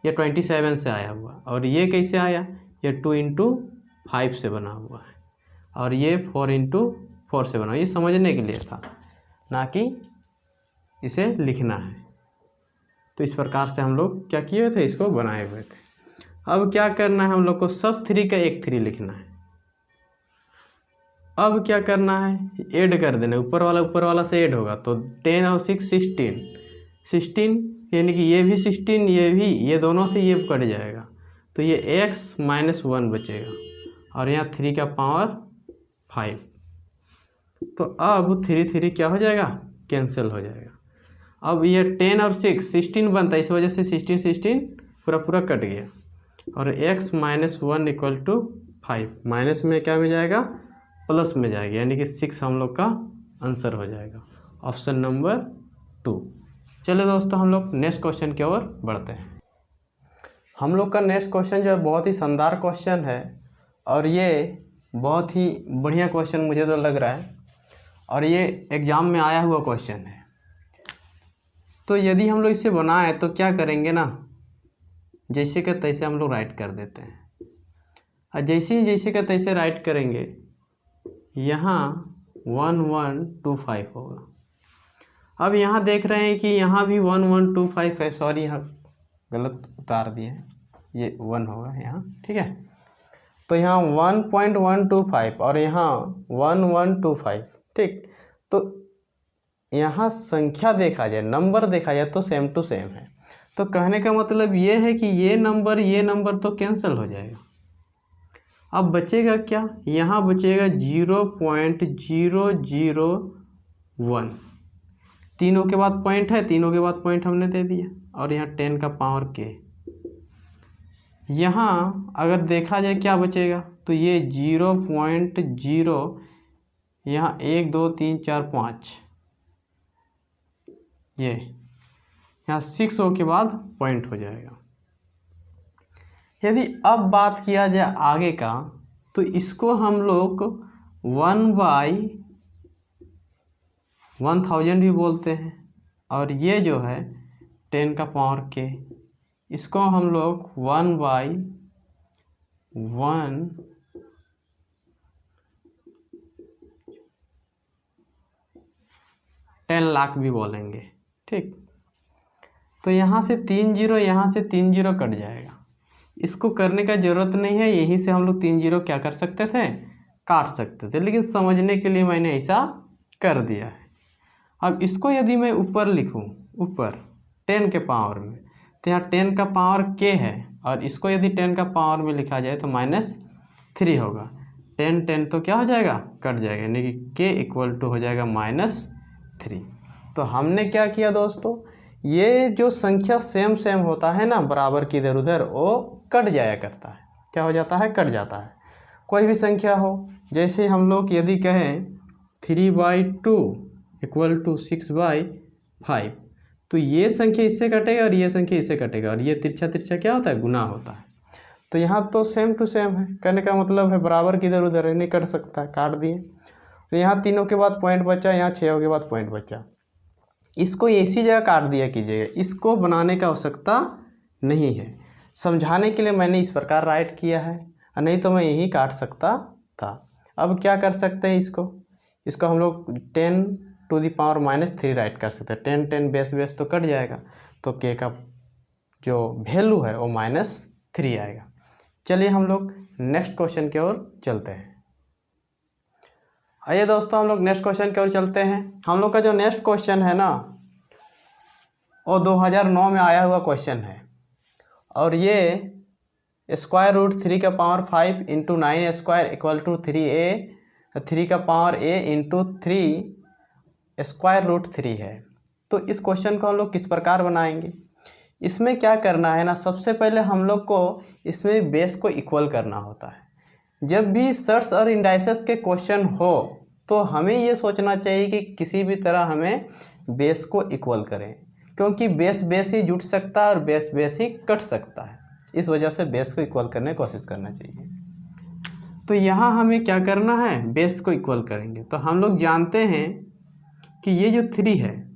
A: ये 27 से आया हुआ। और ये कैसे आया, ये 2 इंटू 5 से बना हुआ है और ये 4 इंटू 4 से बना। ये समझने के लिए था, ना कि इसे लिखना है। तो इस प्रकार से हम लोग क्या किए थे, इसको बनाए हुए थे। अब क्या करना है, हम लोग को सब 3 का एक 3 लिखना है। अब क्या करना है, ऐड कर देना, ऊपर वाला से ऐड होगा, तो 10 और 6 16, यानी कि ये भी 16, ये भी, ये दोनों से ये कट जाएगा, तो ये x - 1 बचेगा। और यहाँ 3 का पावर 5। तो अब 3 3 क्या हो जाएगा, कैंसिल हो जाएगा। अब ये 10 और 6 16 बनता है, इस वजह से 16 पूरा कट गया। और x - 1 = 5, माइनस में क्या में जाएगा, प्लस में जाएगा, यानी कि 6 हम लोग का आंसर हो जाएगा, ऑप्शन नंबर 2। चलिए दोस्तों हम लोग नेक्स्ट क्वेश्चन की ओर बढ़ते हैं। हम लोग का नेक्स्ट क्वेश्चन जो है बहुत ही शानदार क्वेश्चन है और ये बहुत ही बढ़िया क्वेश्चन मुझे तो लग रहा है, और ये एग्ज़ाम में आया हुआ क्वेश्चन है। तो यदि हम लोग इसे बनाए तो क्या करेंगे ना, जैसे का तैसे हम लोग राइट कर देते हैं। और जैसे का तैसे राइट करेंगे यहाँ 1125 होगा। अब यहाँ देख रहे हैं कि यहाँ भी 1125 है, सॉरी यहाँ गलत उतार दिए हैं, ये 1 होगा यहाँ, ठीक है। तो यहाँ 1.125 और यहाँ 1125, ठीक। तो यहाँ संख्या देखा जाए, नंबर देखा जाए तो सेम टू सेम है। तो कहने का मतलब ये है कि ये नंबर तो कैंसिल हो जाएगा। अब बचेगा क्या, यहाँ बचेगा 0.001। तीनों के बाद पॉइंट है, तीनों के बाद पॉइंट हमने दे दिया, और यहाँ 10 का पावर k। यहाँ अगर देखा जाए क्या बचेगा, तो ये 0.0, यहाँ 1 2 3 4 5, ये यहाँ 6 हो के बाद पॉइंट हो जाएगा। यदि अब बात किया जाए आगे का, तो इसको हम लोग 1/1000 भी बोलते हैं, और ये जो है 10 का पावर k, इसको हम लोग 10 लाख भी बोलेंगे, ठीक। तो यहाँ से 3 जीरो, यहाँ से 3 जीरो कट जाएगा। इसको करने का ज़रूरत नहीं है, यहीं से हम लोग 3 जीरो क्या कर सकते थे, काट सकते थे, लेकिन समझने के लिए मैंने ऐसा कर दिया है। अब इसको यदि मैं ऊपर लिखूँ, ऊपर 10 के पावर में, तो यहाँ 10 का पावर k है, और इसको यदि 10 का पावर में लिखा जाए तो -3 होगा। 10 तो क्या हो जाएगा, कट जाएगा, यानी कि k इक्वल टू हो जाएगा -3। तो हमने क्या किया दोस्तों, ये जो संख्या सेम होता है ना, बराबर की इधर उधर, वो कट जाया करता है। क्या हो जाता है, कट जाता है। कोई भी संख्या हो, जैसे हम लोग यदि कहें 3/2 इक्वल टू 6/5, तो ये संख्या इससे कटेगा और ये संख्या इससे कटेगा, और ये तिरछा क्या होता है, गुना होता है। तो यहाँ तो सेम टू सेम है, कहने का मतलब है बराबर की इधर उधर नहीं कट सकता, काट दिए। तो यहाँ 3 के बाद पॉइंट बचा, यहाँ 6 के बाद पॉइंट बचा, इसको इसी जगह काट दिया कीजिएगा, इसको बनाने का आवश्यकता नहीं है। समझाने के लिए मैंने इस प्रकार राइट किया है, नहीं तो मैं यही काट सकता था। अब क्या कर सकते हैं, इसको हम लोग 10 टू दी पावर -3 राइट कर सकते हैं। 10 बेस तो कट जाएगा, तो k का जो वैल्यू है वो -3 आएगा। चलिए हम लोग नेक्स्ट क्वेश्चन की ओर चलते हैं। आइए दोस्तों, हम लोग नेक्स्ट क्वेश्चन की ओर चलते हैं। हम लोग का जो नेक्स्ट क्वेश्चन है ना, वो 2009 में आया हुआ क्वेश्चन है, और ये √3 का power 5 into 9 square equal to 3 का पावर a इंटू 3 √3 है। तो इस क्वेश्चन को हम लोग किस प्रकार बनाएंगे, इसमें क्या करना है ना, सबसे पहले हम लोग को इसमें बेस को इक्वल करना होता है। जब भी सर्ट्स और इंडाइसेस के क्वेश्चन हो, तो हमें ये सोचना चाहिए कि किसी भी तरह हमें बेस को इक्वल करें, क्योंकि बेस ही जुट सकता है और बेस ही कट सकता है। इस वजह से बेस को इक्वल करने की कोशिश करना चाहिए। तो यहाँ हमें क्या करना है, बेस को इक्वल करेंगे। तो हम लोग जानते हैं कि ये जो 3 है,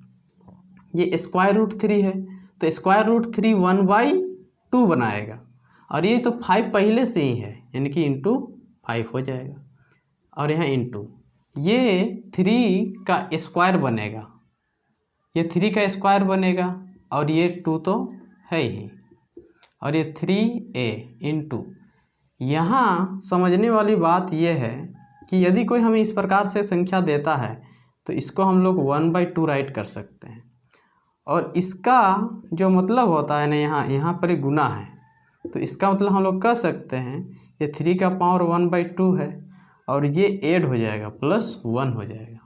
A: ये √3 है, तो √3 1/2 बनाएगा, और ये तो 5 पहले से ही है, यानी कि इंटू 5 हो जाएगा, और यहाँ इंटू ये 3 का स्क्वायर बनेगा, ये 3 का स्क्वायर बनेगा, और ये 2 तो है ही, और ये 3a इंटू, यहाँ समझने वाली बात यह है कि यदि कोई हमें इस प्रकार से संख्या देता है, तो इसको हम लोग 1/2 राइट कर सकते हैं, और इसका जो मतलब होता है ना, यहाँ पर एक गुना है, तो इसका मतलब हम लोग कह सकते हैं ये 3 का पावर 1/2 है, और ये ऐड हो जाएगा +1 हो जाएगा,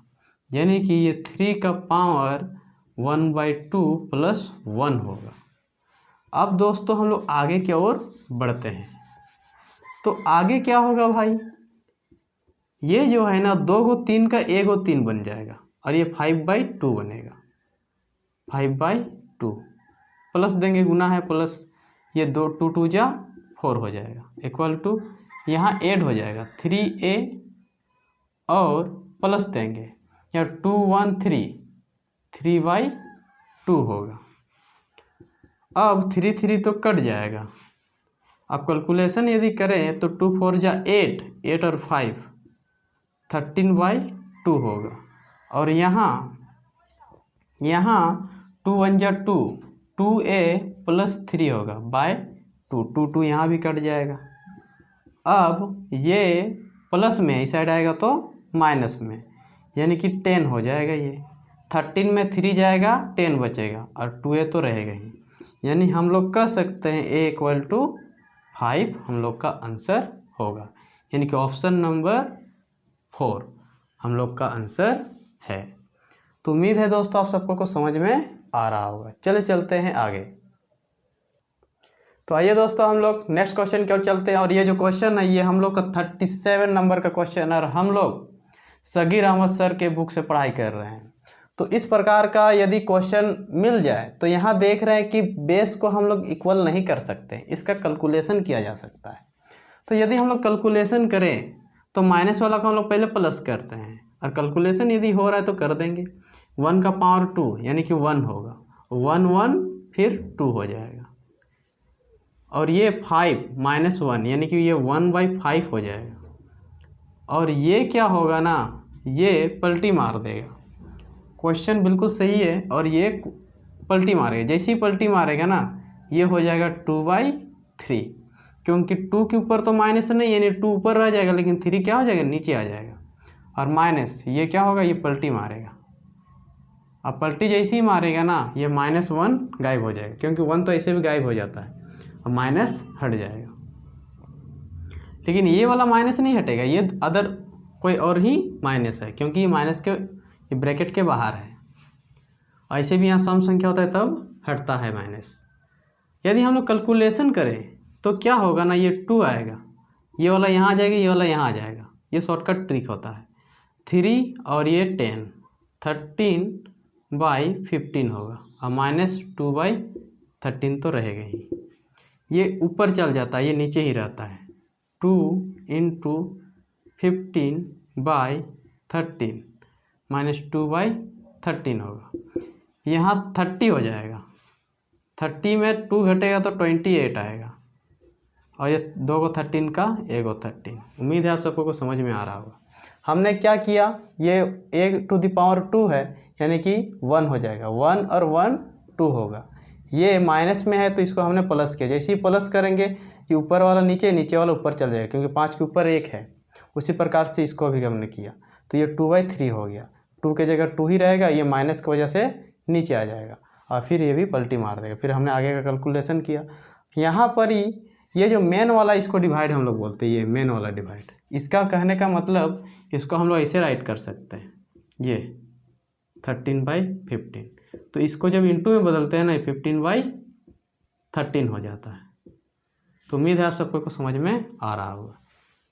A: यानी कि ये 3 का पावर 1/2 +1 होगा। अब दोस्तों हम लोग आगे की ओर बढ़ते हैं। तो आगे क्या होगा भाई, ये जो है ना 2 को 3 का 1 को 3 बन जाएगा, और ये 5/2 बनेगा, 5/2 प्लस देंगे, गुना है प्लस, ये 2 2 2 जा 4 हो जाएगा, इक्वल टू यहाँ ऐड हो जाएगा 3a, और प्लस देंगे या 2 1 3 3/2 होगा। अब 3 3 तो कट जाएगा। अब कैलकुलेशन यदि करें तो 2 4 जा 8 और 5 13/2 होगा। और यहाँ 2 1 जा 2, 2a + 3 होगा बाय 2, 2 यहाँ भी कट जाएगा। अब ये प्लस में इस साइड आएगा तो माइनस में, यानी कि 10 हो जाएगा। ये 13 में 3 जाएगा, 10 बचेगा और 2a तो रहेगा ही। यानी हम लोग कह सकते हैं a = 5 हम लोग का आंसर होगा। यानी कि ऑप्शन नंबर 4 हम लोग का आंसर है। तो उम्मीद है दोस्तों आप सबको कुछ समझ में आ रहा होगा। चले चलते हैं आगे। तो आइए दोस्तों हम लोग नेक्स्ट क्वेश्चन की ओर चलते हैं। और ये जो क्वेश्चन है ये हम लोग का 37 नंबर का क्वेश्चन है और हम लोग सगीर अहमद सर के बुक से पढ़ाई कर रहे हैं। तो इस प्रकार का यदि क्वेश्चन मिल जाए तो यहाँ देख रहे हैं कि बेस को हम लोग इक्वल नहीं कर सकते, इसका कैलकुलेशन किया जा सकता है। तो यदि हम लोग कैलकुलेशन करें तो माइनस वाला को हम लोग पहले प्लस करते हैं और कैलकुलेशन यदि हो रहा है तो कर देंगे। 1 का पावर 2 यानी कि 1 होगा, 1 1 फिर 2 हो जाएगा। और ये 5 -1 यानी कि ये 1/5 हो जाएगा। और ये क्या होगा ना, ये पलटी मार देगा। क्वेश्चन बिल्कुल सही है और ये पलटी मारेगा। जैसे ही पलटी मारेगा ना ये हो जाएगा 2/3, क्योंकि 2 के ऊपर तो माइनस नहीं, यानी 2 ऊपर रह जाएगा लेकिन 3 क्या हो जाएगा, नीचे आ जाएगा। और माइनस ये क्या होगा, ये पलटी मारेगा। अब पलटी जैसे ही मारेगा ना ये -1 गायब हो जाएगा, क्योंकि 1 तो ऐसे भी गायब हो जाता है और माइनस हट जाएगा। लेकिन ये वाला माइनस नहीं हटेगा, ये अदर कोई और ही माइनस है, क्योंकि ये माइनस के ये ब्रैकेट के बाहर है। ऐसे भी यहाँ सम संख्या होता है तब हटता है माइनस। यदि हम लोग कैलकुलेशन करें तो क्या होगा ना, ये 2 आएगा, ये वाला यहाँ आ जाएगा, ये वाला यहाँ आ जाएगा। ये शॉर्टकट ट्रिक होता है। 3 और ये 10, 13/15 होगा और -2/13 तो रहेगा ही। ये ऊपर चल जाता है, ये नीचे ही रहता है। 2 × 15/13 -2/13 होगा। यहाँ 30 हो जाएगा, 30 में 2 घटेगा तो 28 आएगा। और ये 2 को 13 का 1 को 13। उम्मीद है आप सबको को समझ में आ रहा होगा। हमने क्या किया, ये a⁴ है यानी कि 1 हो जाएगा, 1 और 1 2 होगा। ये माइनस में है तो इसको हमने प्लस किया। जैसे ही प्लस करेंगे ये ऊपर वाला नीचे, नीचे वाला ऊपर चल जाएगा, क्योंकि 5 के ऊपर 1 है। उसी प्रकार से इसको भी हमने किया तो ये 2/3 हो गया। 2 के जगह 2 ही रहेगा, ये माइनस की वजह से नीचे आ जाएगा और फिर ये भी पलटी मार देगा। फिर हमने आगे का कैलकुलेशन किया। यहाँ पर ही ये जो मेन वाला इसको डिवाइड हम लोग बोलते हैं, ये मेन वाला डिवाइड। इसका कहने का मतलब इसको हम लोग ऐसे राइट कर सकते हैं, ये 13/15। तो इसको जब इंटू में बदलते हैं ना 15/13 हो जाता है। तो उम्मीद है आप सबको को समझ में आ रहा होगा।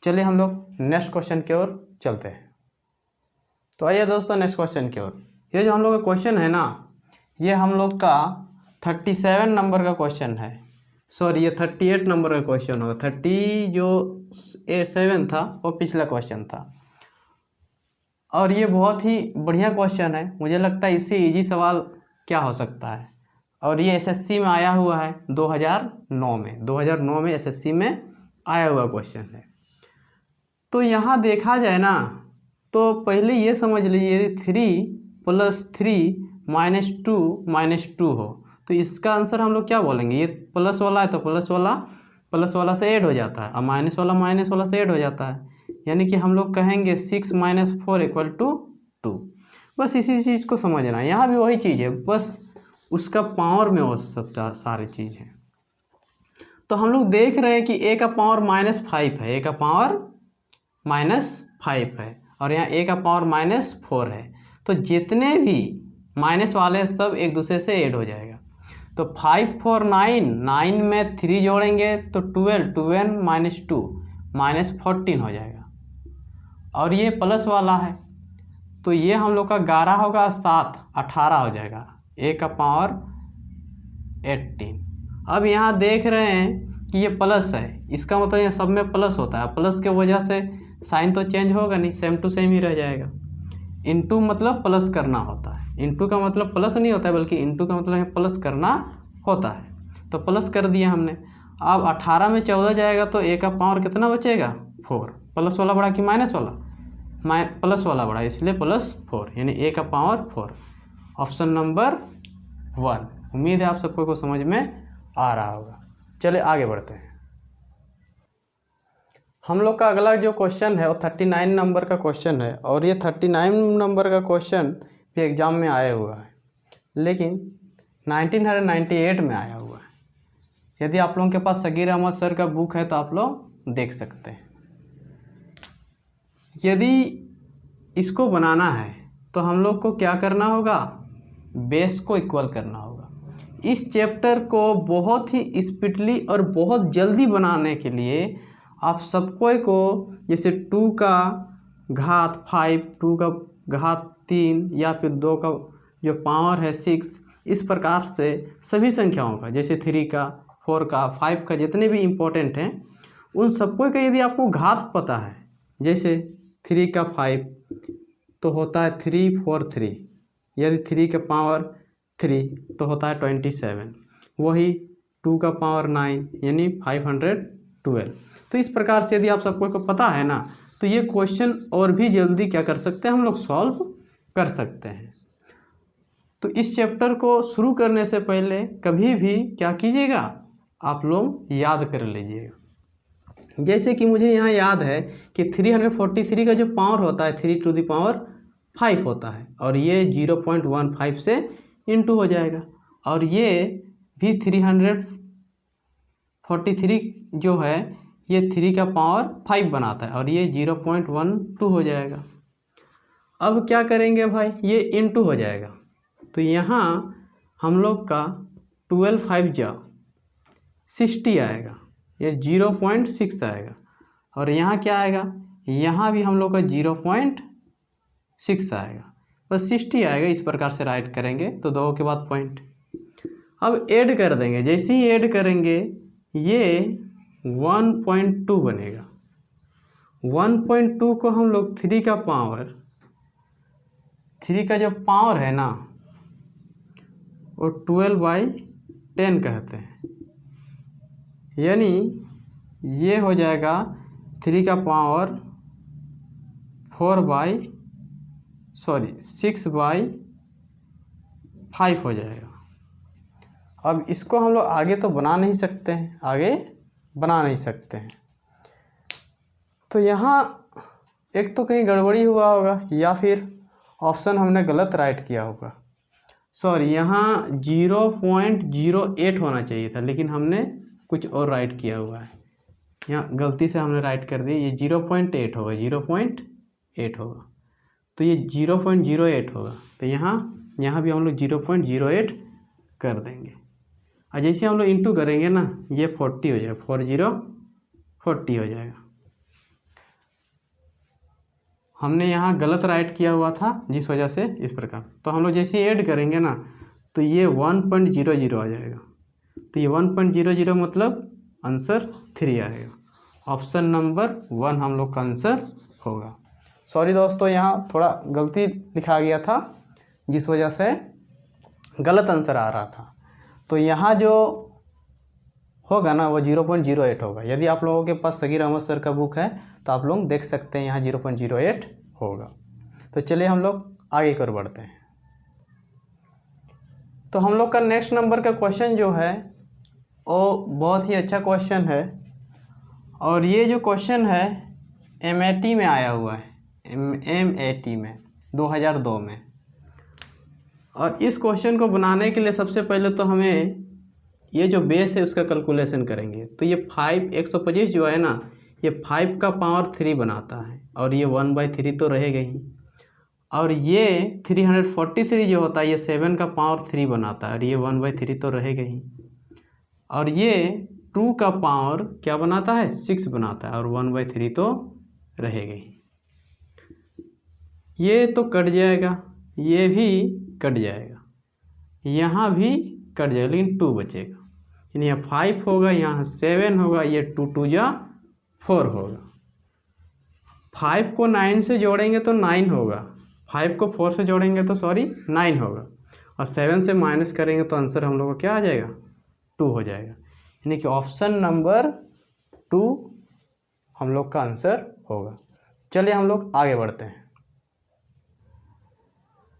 A: चलिए हम लोग नेक्स्ट क्वेश्चन की ओर चलते हैं। तो आइए दोस्तों नेक्स्ट क्वेश्चन की ओर। ये जो हम लोग का क्वेश्चन है ना, ये हम लोग का 37 नंबर का क्वेश्चन है। सॉरी ये 38 नंबर का क्वेश्चन होगा। 30 जो 7 था वो पिछला क्वेश्चन था। और ये बहुत ही बढ़िया क्वेश्चन है। मुझे लगता है इससे इजी सवाल क्या हो सकता है। और ये एसएससी में आया हुआ है 2009 में एसएससी में आया हुआ क्वेश्चन है। तो यहाँ देखा जाए ना तो पहले ये समझ लीजिए 3 + 3 -2 -2 हो तो इसका आंसर हम लोग क्या बोलेंगे। ये प्लस वाला है तो प्लस वाला से ऐड हो जाता है और माइनस वाला से ऐड हो जाता है। यानी कि हम लोग कहेंगे 6 - 4 = 2। बस इसी चीज़ को समझना है। यहाँ भी वही चीज़ है, बस उसका पावर में वो सब सारी चीज़ है। तो हम लोग देख रहे हैं कि a का पावर -5 है, a का पावर -5 है और यहाँ a का पावर -4 है। तो जितने भी माइनस वाले सब एक दूसरे से ऐड हो जाएगा। तो 5 4 9, 9 में 3 जोड़ेंगे तो 12 2n - 2 -14 हो जाएगा। और ये प्लस वाला है तो ये हम लोग का 11 होगा, 7 18 हो जाएगा, a का पावर 18। अब यहाँ देख रहे हैं कि ये प्लस है, इसका मतलब ये सब में प्लस होता है। प्लस के वजह से साइन तो चेंज होगा नहीं, सेम टू सेम ही रह जाएगा। इंटू मतलब प्लस करना होता है, इंटू का मतलब प्लस नहीं होता है बल्कि इंटू का मतलब है प्लस करना होता है। तो प्लस कर दिया हमने। अब 18 में 14 जाएगा तो a का पावर कितना बचेगा 4। प्लस वाला बड़ा कि माइनस वाला, प्लस वाला बढ़ा इसलिए +4 यानी a का पावर 4। Option number 1। उम्मीद है आप सबको को समझ में आ रहा होगा। चलिए आगे बढ़ते हैं। हम लोग का अगला जो क्वेश्चन है वो 39 नंबर का क्वेश्चन है और ये 39 नंबर का क्वेश्चन भी एग्ज़ाम में आया हुआ है, लेकिन 1998 में आया हुआ है। यदि आप लोगों के पास सगीर अहमद सर का बुक है तो आप लोग देख सकते हैं। यदि इसको बनाना है तो हम लोग को क्या करना होगा, बेस को इक्वल करना होगा। इस चैप्टर को बहुत ही स्पीडली और बहुत जल्दी बनाने के लिए आप सबको को जैसे 2 का घात 5, 2 का घात 3 या फिर 2 का जो पावर है 6, इस प्रकार से सभी संख्याओं का जैसे 3 का 4 का 5 का जितने भी इम्पोर्टेंट हैं उन सबको का यदि आपको घात पता है, जैसे 3 का 5 तो होता है 3 4 3, यदि 3 का पावर 3 तो होता है 27, वही 2 का पावर 9 यानी 512। तो इस प्रकार से यदि आप सबको को पता है ना तो ये क्वेश्चन और भी जल्दी क्या कर सकते हैं, हम लोग सॉल्व कर सकते हैं। तो इस चैप्टर को शुरू करने से पहले कभी भी क्या कीजिएगा, आप लोग याद कर लीजिएगा। जैसे कि मुझे यहाँ याद है कि 343 का जो पावर होता है 3 टू द पावर 5 होता है और ये 0.15 से इंटू हो जाएगा और ये भी 343 जो है ये 3 का पावर 5 बनाता है और ये 0.12 हो जाएगा। अब क्या करेंगे भाई, ये इंटू हो जाएगा तो यहाँ हम लोग का 12 5 जा 60 आएगा, ये 0.6 आएगा और यहाँ क्या आएगा, यहाँ भी हम लोग का 0.6 आएगा, बस 60 आएगा। इस प्रकार से राइट करेंगे तो 2 के बाद पॉइंट। अब ऐड कर देंगे, जैसे ही ऐड करेंगे ये 1.2 बनेगा। 1.2 को हम लोग 3 का पावर, 3 का जो पावर है ना वो 12/10 कहते हैं, यानी ये हो जाएगा 3 का पावर 6/5 हो जाएगा। अब इसको हम लोग आगे तो बना नहीं सकते हैं, आगे बना नहीं सकते हैं। तो यहाँ एक तो कहीं गड़बड़ी हुआ होगा या फिर ऑप्शन हमने गलत राइट किया होगा। सॉरी, यहाँ 0.08 होना चाहिए था लेकिन हमने कुछ और राइट किया हुआ है, यहाँ गलती से हमने राइट कर दिया। ये 0.8 होगा, 0.8 होगा तो ये 0.08 होगा तो यहाँ भी हम लोग 0.08 कर देंगे और जैसे हम लोग इंटू करेंगे ना ये 40 हो जाएगा, 40 हो जाएगा। हमने यहाँ गलत राइट किया हुआ था जिस वजह से इस प्रकार, तो हम लोग जैसे ऐड करेंगे ना तो ये 1.00 आ जाएगा। तो ये 1.00 मतलब आंसर 3 आएगा। ऑप्शन नंबर 1 हम लोग का आंसर होगा। सॉरी दोस्तों, यहाँ थोड़ा गलती लिखा गया था जिस वजह से गलत आंसर आ रहा था। तो यहाँ जो होगा ना वो 0.08 होगा। यदि आप लोगों के पास सगीर अहमद सर का बुक है तो आप लोग देख सकते हैं यहाँ 0.08 होगा। तो चलिए हम लोग आगे कर बढ़ते हैं। तो हम लोग का नेक्स्ट नंबर का क्वेश्चन जो है वो बहुत ही अच्छा क्वेश्चन है और ये जो क्वेश्चन है MAT में आया हुआ है, MAT में 2002 में। और इस क्वेश्चन को बनाने के लिए सबसे पहले तो हमें ये जो बेस है उसका कैलकुलेशन करेंगे। तो ये 125 जो है ना ये 5 का पावर 3 बनाता है और ये 1/3 तो रहेगा ही, और ये 343 जो होता है ये 7 का पावर 3 बनाता है और ये 1/3 तो रहेगा ही, और ये 2 का पावर क्या बनाता है 6 बनाता है और 1/3 तो रहेगा ही। ये तो कट जाएगा, ये भी कट जाएगा, यहाँ भी कट जाएगा लेकिन 2 बचेगा। यानी यहाँ 5 होगा, यहाँ 7 होगा, ये 2 2 जा 4 होगा। 5 को 9 से जोड़ेंगे तो 9 होगा, 5 को 4 से जोड़ेंगे तो 9 होगा, और 7 से माइनस करेंगे तो आंसर हम लोग का क्या आ जाएगा 2 हो जाएगा। यानी कि ऑप्शन नंबर 2 हम लोग का आंसर होगा। चलिए हम लोग आगे बढ़ते हैं।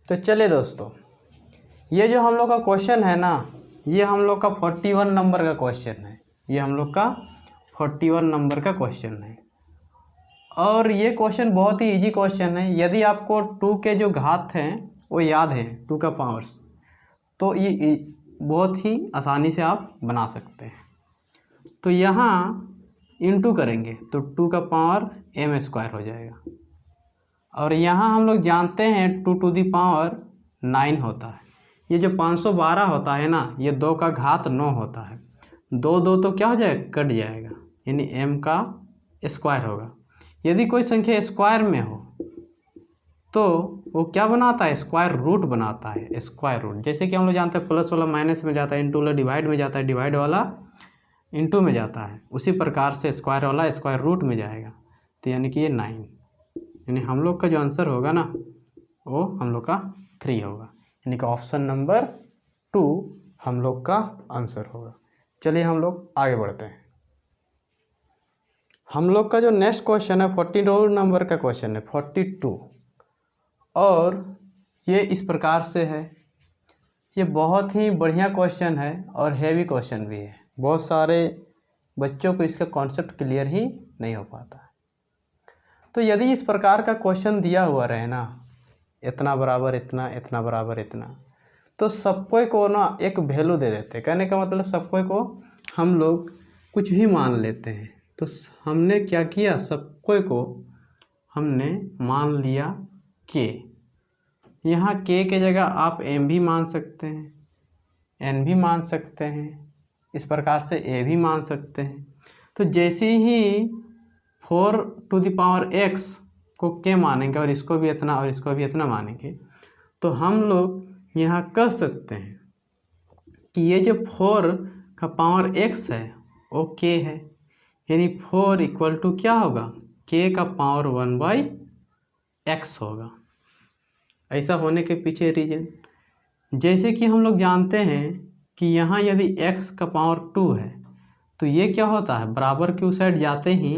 A: तो चलिए दोस्तों, ये जो हम लोग का क्वेश्चन है ना, ये हम लोग का 41 नंबर का क्वेश्चन है। ये हम लोग का 41 नंबर का क्वेश्चन है और ये क्वेश्चन बहुत ही इजी क्वेश्चन है। यदि आपको 2 के जो घात हैं वो याद हैं, 2 का पावर्स, तो ये बहुत ही आसानी से आप बना सकते हैं। तो यहाँ इंटू करेंगे तो 2 का पावर m स्क्वायर हो जाएगा और यहाँ हम लोग जानते हैं 2 टू दी पावर 9 होता है। ये जो 512 होता है ना, ये 2 का घात 9 होता है। 2 2 तो क्या हो जाएगा, कट जाएगा, यानी m का स्क्वायर होगा। यदि कोई संख्या स्क्वायर में हो तो वो क्या बनाता है, स्क्वायर रूट बनाता है। स्क्वायर रूट जैसे कि हम लोग जानते हैं प्लस वाला माइनस में जाता है, इंटू वाला डिवाइड में जाता है, डिवाइड वाला इंटू में जाता है, उसी प्रकार से स्क्वायर वाला स्क्वायर रूट में जाएगा। तो यानी कि ये 9, यानी हम लोग का जो आंसर होगा ना वो हम लोग का 3 होगा, यानी कि ऑप्शन नंबर 2 हम लोग का आंसर होगा। चलिए हम लोग आगे बढ़ते हैं। हम लोग का जो नेक्स्ट क्वेश्चन है 42 नंबर का क्वेश्चन है, 42, और ये इस प्रकार से है। ये बहुत ही बढ़िया क्वेश्चन है और हैवी क्वेश्चन भी है। बहुत सारे बच्चों को इसका कॉन्सेप्ट क्लियर ही नहीं हो पाता है। तो यदि इस प्रकार का क्वेश्चन दिया हुआ रहे ना, इतना बराबर इतना, इतना बराबर इतना, तो सबको को ना एक वैल्यू दे देते हैं। कहने का मतलब सबको को हम लोग कुछ भी मान लेते हैं। तो हमने क्या किया, सबको को हमने मान लिया k। यहाँ k के जगह आप m भी मान सकते हैं, n भी मान सकते हैं, इस प्रकार से a भी मान सकते हैं। तो जैसे ही 4 टू द पावर x को k मानेंगे और इसको भी इतना और इसको भी इतना मानेंगे, तो हम लोग यहाँ कह सकते हैं कि ये जो 4 का पावर x है वो k है, यानी 4 इक्वल टू क्या होगा, k का पावर 1/x होगा। ऐसा होने के पीछे रीजन, जैसे कि हम लोग जानते हैं कि यहाँ यदि x का पावर 2 है तो ये क्या होता है, बराबर की उस साइड जाते ही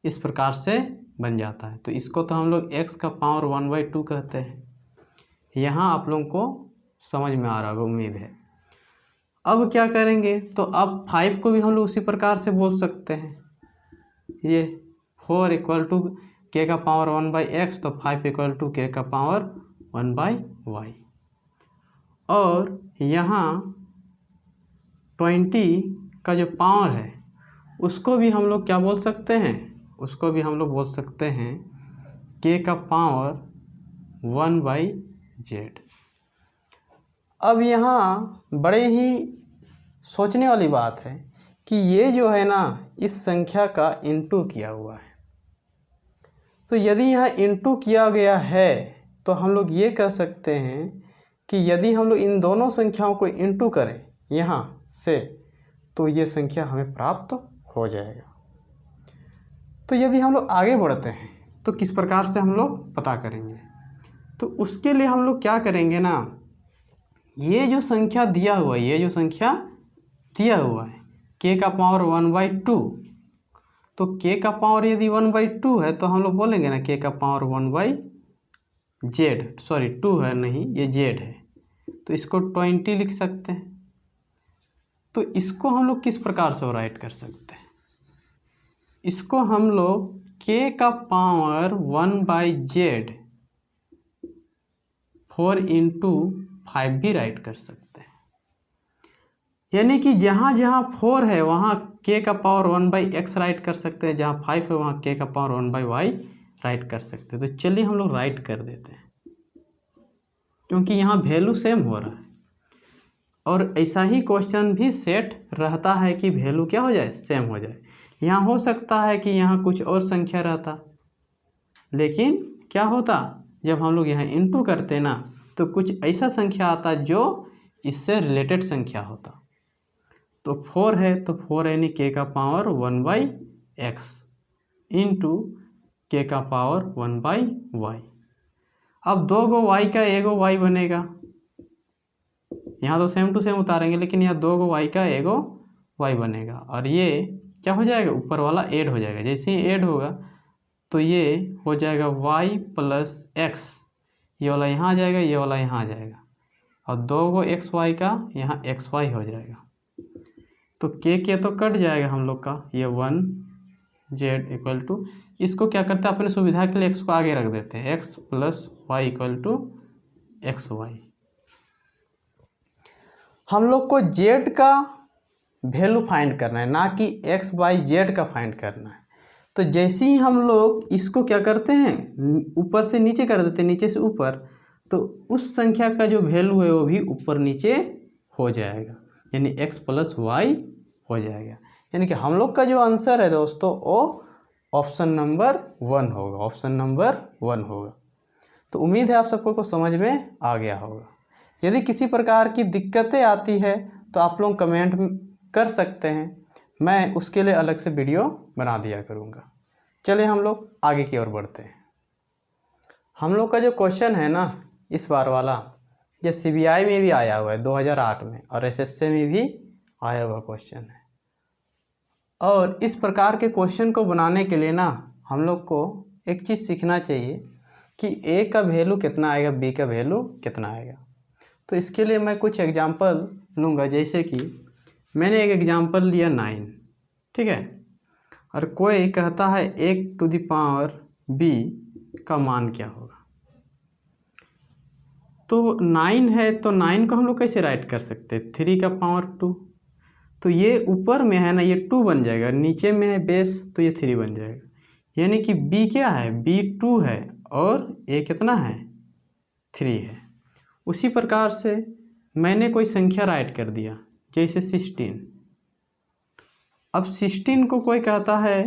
A: इस प्रकार से बन जाता है। तो इसको तो हम लोग x का पावर 1/2 कहते हैं। यहाँ आप लोगों को समझ में आ रहा होगा, उम्मीद है। अब क्या करेंगे, तो अब 5 को भी हम लोग उसी प्रकार से बोल सकते हैं। ये 4 इक्वल टू k का पावर 1/x, तो 5 इक्वल टू k का पावर 1/y। और यहाँ 20 का जो पावर है उसको भी हम लोग क्या बोल सकते हैं, उसको भी हम लोग बोल सकते हैं k का पावर 1/z। अब यहाँ बड़े ही सोचने वाली बात है कि ये जो है ना इस संख्या का इंटू किया हुआ है। तो यदि यहाँ इंटू किया गया है तो हम लोग ये कह सकते हैं कि यदि हम लोग इन दोनों संख्याओं को इंटू करें यहाँ से तो ये संख्या हमें प्राप्त हो जाएगा। तो यदि हम लोग आगे बढ़ते हैं तो किस प्रकार से हम लोग पता करेंगे, तो उसके लिए हम लोग क्या करेंगे ना, ये जो संख्या दिया हुआ है, ये जो संख्या दिया हुआ है k का पावर 1/2, तो k का पावर यदि 1/2 है तो हम लोग बोलेंगे ना k का पावर 1/z, सॉरी 2 है नहीं, ये z है, तो इसको 20 लिख सकते हैं। तो इसको हम लोग किस प्रकार से राइट कर सकते हैं, इसको हम लोग k का पावर 1/z 4 × 5 भी राइट कर सकते हैं। यानी कि जहाँ जहाँ 4 है वहाँ k का पावर 1/x राइट कर सकते हैं, जहाँ 5 है वहाँ k का पावर 1/y राइट कर सकते हैं। तो चलिए हम लोग राइट कर देते हैं, क्योंकि यहाँ वैल्यू सेम हो रहा है और ऐसा ही क्वेश्चन भी सेट रहता है कि वैल्यू क्या हो जाए, सेम हो जाए। यहाँ हो सकता है कि यहाँ कुछ और संख्या रहता, लेकिन क्या होता, जब हम लोग यहाँ इंटू करते ना तो कुछ ऐसा संख्या आता जो इससे रिलेटेड संख्या होता। तो 4 है तो 4 यानी k का पावर 1/x इंटू k का पावर 1/y। अब 2 गो y का एगो y बनेगा, यहाँ तो सेम टू सेम उतारेंगे, लेकिन यहाँ 2 गो y का एगो y बनेगा और ये क्या हो जाएगा, ऊपर वाला ऐड हो जाएगा। जैसे ही ऐड होगा तो ये हो जाएगा y प्लस एक्स, ये वाला यहाँ आ जाएगा, ये वाला यहाँ आ जाएगा, और 2 को एक्स वाई का यहाँ एक्स वाई हो जाएगा। तो के तो कट जाएगा हम लोग का, ये 1z इक्वल टू, इसको क्या करते हैं अपने सुविधा के लिए x को आगे रख देते हैं, x plus y equal to x y. हम लोग को z का वैल्यू फाइंड करना है, ना कि x बाई z का फाइंड करना है। तो जैसे ही हम लोग इसको क्या करते हैं, ऊपर से नीचे कर देते हैं, नीचे से ऊपर, तो उस संख्या का जो वैल्यू है वो भी ऊपर नीचे हो जाएगा, यानी x प्लस वाई हो जाएगा। यानी कि हम लोग का जो आंसर है दोस्तों वो ऑप्शन नंबर 1 होगा, ऑप्शन नंबर 1 होगा। तो उम्मीद है आप सबको को समझ में आ गया होगा। यदि किसी प्रकार की दिक्कतें आती है तो आप लोग कमेंट कर सकते हैं, मैं उसके लिए अलग से वीडियो बना दिया करूँगा। चलिए हम लोग आगे की ओर बढ़ते हैं। हम लोग का जो क्वेश्चन है ना इस बार वाला, ये CBI में भी आया हुआ है 2008 में, और SSC में भी आया हुआ क्वेश्चन है। और इस प्रकार के क्वेश्चन को बनाने के लिए ना हम लोग को एक चीज़ सीखना चाहिए कि A का वैल्यू कितना आएगा, B का वैल्यू कितना आएगा। तो इसके लिए मैं कुछ एग्जांपल लूँगा, जैसे कि मैंने एक एग्जांपल लिया 9, ठीक है, और कोई कहता है 1 टू द पावर B का मान क्या होगा। तो 9 है, तो 9 को हम लोग कैसे राइट कर सकते हैं, 3 का पावर 2, तो ये ऊपर में है ना ये 2 बन जाएगा, नीचे में है बेस तो ये 3 बन जाएगा। यानी कि B क्या है, B 2 है और A कितना है, 3 है। उसी प्रकार से मैंने कोई संख्या राइट कर दिया, जैसे 16। अब 16 को कोई कहता है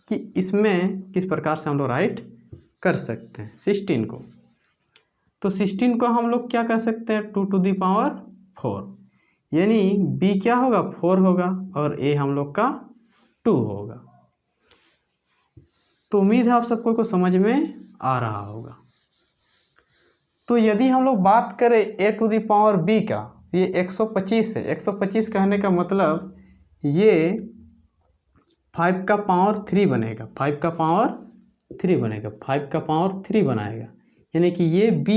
A: कि इसमें किस प्रकार से हम लोग राइट कर सकते हैं 16 को। तो 16 को हम लोग क्या कर सकते हैं, 2 टू द पावर 4, यानी B क्या होगा, 4 होगा, और A हम लोग का 2 होगा। तो उम्मीद है आप सबको को समझ में आ रहा होगा। तो यदि हम लोग बात करें A to the power B का, ये 125 है। 125 कहने का मतलब ये 5 का पावर 3 बनेगा, 5 का पावर 3 बनेगा, 5 का पावर 3 बनाएगा। यानी कि ये B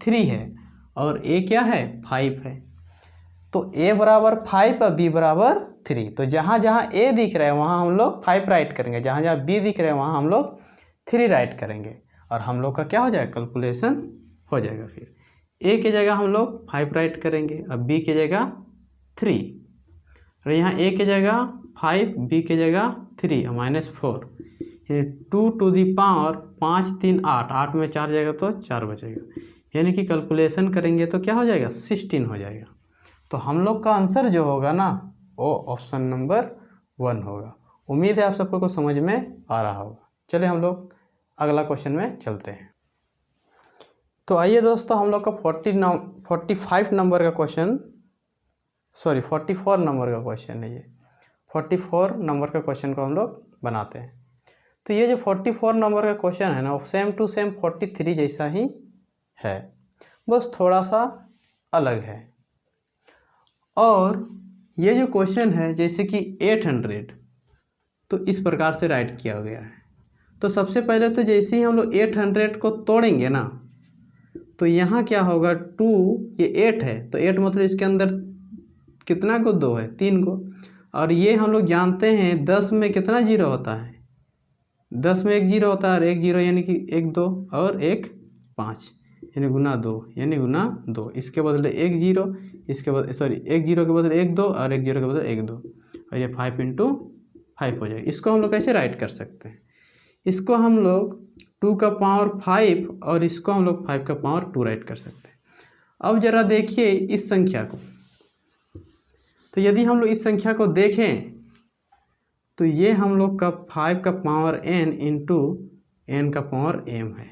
A: 3 है और A क्या है, 5 है। तो A बराबर 5 और B बराबर 3। तो जहाँ जहाँ A दिख रहा है वहाँ हम लोग 5 राइट करेंगे, जहाँ जहाँ B दिख रहा है वहाँ हम लोग 3 राइट करेंगे, और हम लोग का क्या हो जाएगा, कैलकुलेशन हो जाएगा। फिर A की जगह हम लोग 5 राइट करेंगे, अब B की जगह 3, और यहाँ A की जगह 5, B की जगह 3 माइनस 4, यानी 2 टू दी पावर 5 3 8, 8 में 4 जाएगा तो 4 बचेगा, यानी कि कैलकुलेशन करेंगे तो क्या हो जाएगा, 16 हो जाएगा। तो हम लोग का आंसर जो होगा ना वो ऑप्शन नंबर 1 होगा। उम्मीद है आप सबको को समझ में आ रहा होगा। चलिए हम लोग अगला क्वेश्चन में चलते हैं। तो आइए दोस्तों हम लोग का 45 नंबर का क्वेश्चन, सॉरी 44 नंबर का क्वेश्चन है ये, 44 नंबर का क्वेश्चन को हम लोग बनाते हैं। तो ये जो 44 नंबर का क्वेश्चन है ना वो सेम टू सेम 43 जैसा ही है, बस थोड़ा सा अलग है। और ये जो क्वेश्चन है जैसे कि 800, तो इस प्रकार से राइट किया गया है। तो सबसे पहले तो जैसे ही हम लोग 800 को तोड़ेंगे ना, तो यहाँ क्या होगा, 2, ये 8 है, तो 8 मतलब इसके अंदर कितना को 2 है, 3 को। और ये हम लोग जानते हैं 10 में कितना जीरो होता है, 10 में 1 जीरो होता है, और 1 जीरो यानी कि 1 2 और 1 5, यानी गुना 2, यानी गुना 2। इसके बदले 1 जीरो, इसके बदले सॉरी 1 जीरो के बदले 1 2, और 1 जीरो के बदले 1 2, और ये 5 × 5 हो जाएगा। इसको हम लोग कैसे राइट कर सकते हैं, इसको हम लोग 2 का पावर 5 और इसको हम लोग 5 का पावर 2 राइट कर सकते हैं। अब जरा देखिए इस संख्या को, तो यदि हम लोग इस संख्या को देखें तो ये हम लोग का 5 का पावर n इंटू n का पावर m है।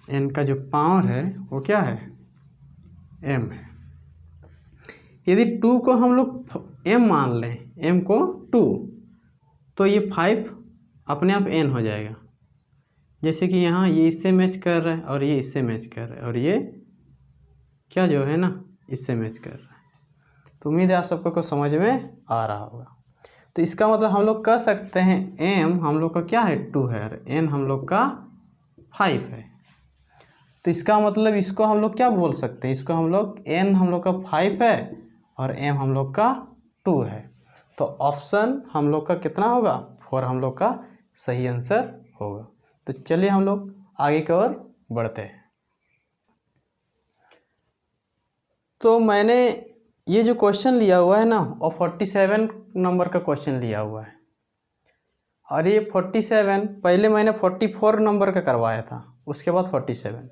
A: n का जो पावर है वो क्या है, m है। यदि 2 को हम लोग m मान लें, m को 2, तो ये 5 अपने आप n हो जाएगा। जैसे कि यहाँ ये इससे मैच कर रहा है और ये इससे मैच कर रहा है, और ये क्या जो है ना इससे मैच कर रहा है। तो उम्मीद है आप सबको को समझ में आ रहा होगा। तो इसका मतलब हम लोग कह सकते हैं m हम लोग का क्या है 2 है और n हम लोग का 5 है। तो इसका मतलब इसको हम लोग क्या बोल सकते हैं, इसको हम लोग n हम लोग का 5 है और m हम लोग का 2 है। तो ऑप्शन हम लोग का कितना होगा, 4 हम लोग का सही आंसर होगा। तो चलिए हम लोग आगे की ओर बढ़ते हैं। तो मैंने ये जो क्वेश्चन लिया हुआ है ना और 47 नंबर का क्वेश्चन लिया हुआ है और ये 47 पहले मैंने 44 नंबर का करवाया था, उसके बाद 47,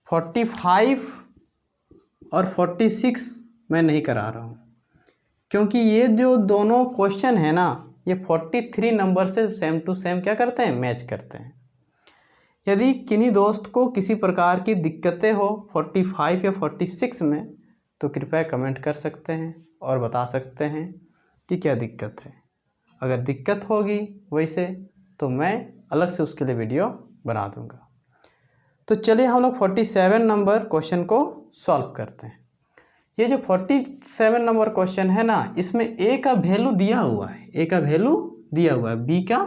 A: 45 और 46 मैं नहीं करा रहा हूँ क्योंकि ये जो दोनों क्वेश्चन है ना ये 43 नंबर से सेम टू सेम क्या करते हैं, मैच करते हैं। यदि किन्हीं दोस्त को किसी प्रकार की दिक्कतें हो 45 या 46 में तो कृपया कमेंट कर सकते हैं और बता सकते हैं कि क्या दिक्कत है। अगर दिक्कत होगी वैसे तो मैं अलग से उसके लिए वीडियो बना दूंगा। तो चलिए हम लोग 47 नंबर क्वेश्चन को सॉल्व करते हैं। ये जो 47 नंबर क्वेश्चन है ना इसमें ए का वैल्यू दिया हुआ है, ए का वैल्यू दिया हुआ है, बी का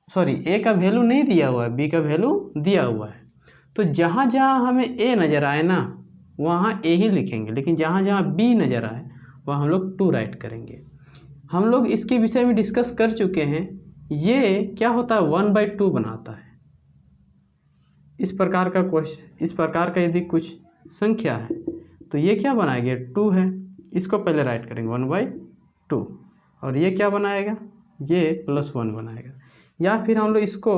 A: ए का वैल्यू नहीं दिया हुआ है, बी का वैल्यू दिया हुआ है। तो जहाँ जहाँ हमें ए नज़र आए ना वहाँ ए ही लिखेंगे, लेकिन जहाँ जहाँ बी नज़र आए वहाँ हम लोग 2 राइट करेंगे। हम लोग इसके विषय में डिस्कस कर चुके हैं। ये क्या होता है 1/2 बनाता है। इस प्रकार का क्वेश्चन, इस प्रकार का यदि कुछ संख्या है तो ये क्या बनाएगा 2 है, इसको पहले राइट करेंगे 1/2 और ये क्या बनाएगा, ये +1 बनाएगा। या फिर हम लोग इसको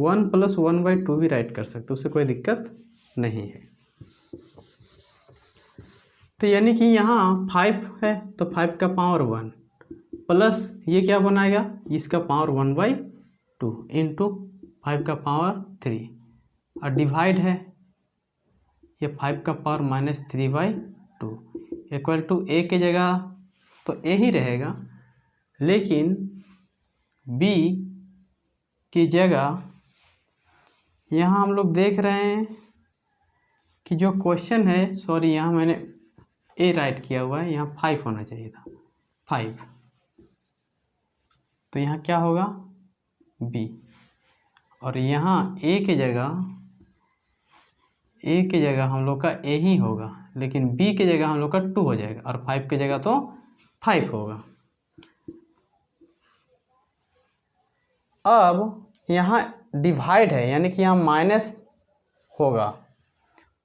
A: 1 + 1/2 भी राइट कर सकते, उससे कोई दिक्कत नहीं है। तो यानी कि यहाँ 5 है तो 5 का पावर 1 प्लस ये क्या बनाएगा, इसका पावर 1/2 इंटू 5 का पावर 3 और डिवाइड है ये 5 का पावर -3/2 इक्वल टू ए के जगह तो ए ही रहेगा, लेकिन बी की जगह यहाँ हम लोग देख रहे हैं कि जो क्वेश्चन है, सॉरी यहाँ मैंने ए राइट किया हुआ है, यहाँ 5 होना चाहिए था 5, तो यहाँ क्या होगा बी और यहाँ ए के जगह हम लोग का ए ही होगा, लेकिन बी के जगह हम लोग का 2 हो जाएगा और 5 के जगह तो 5 होगा। अब यहाँ डिवाइड है यानी कि यहाँ माइनस होगा,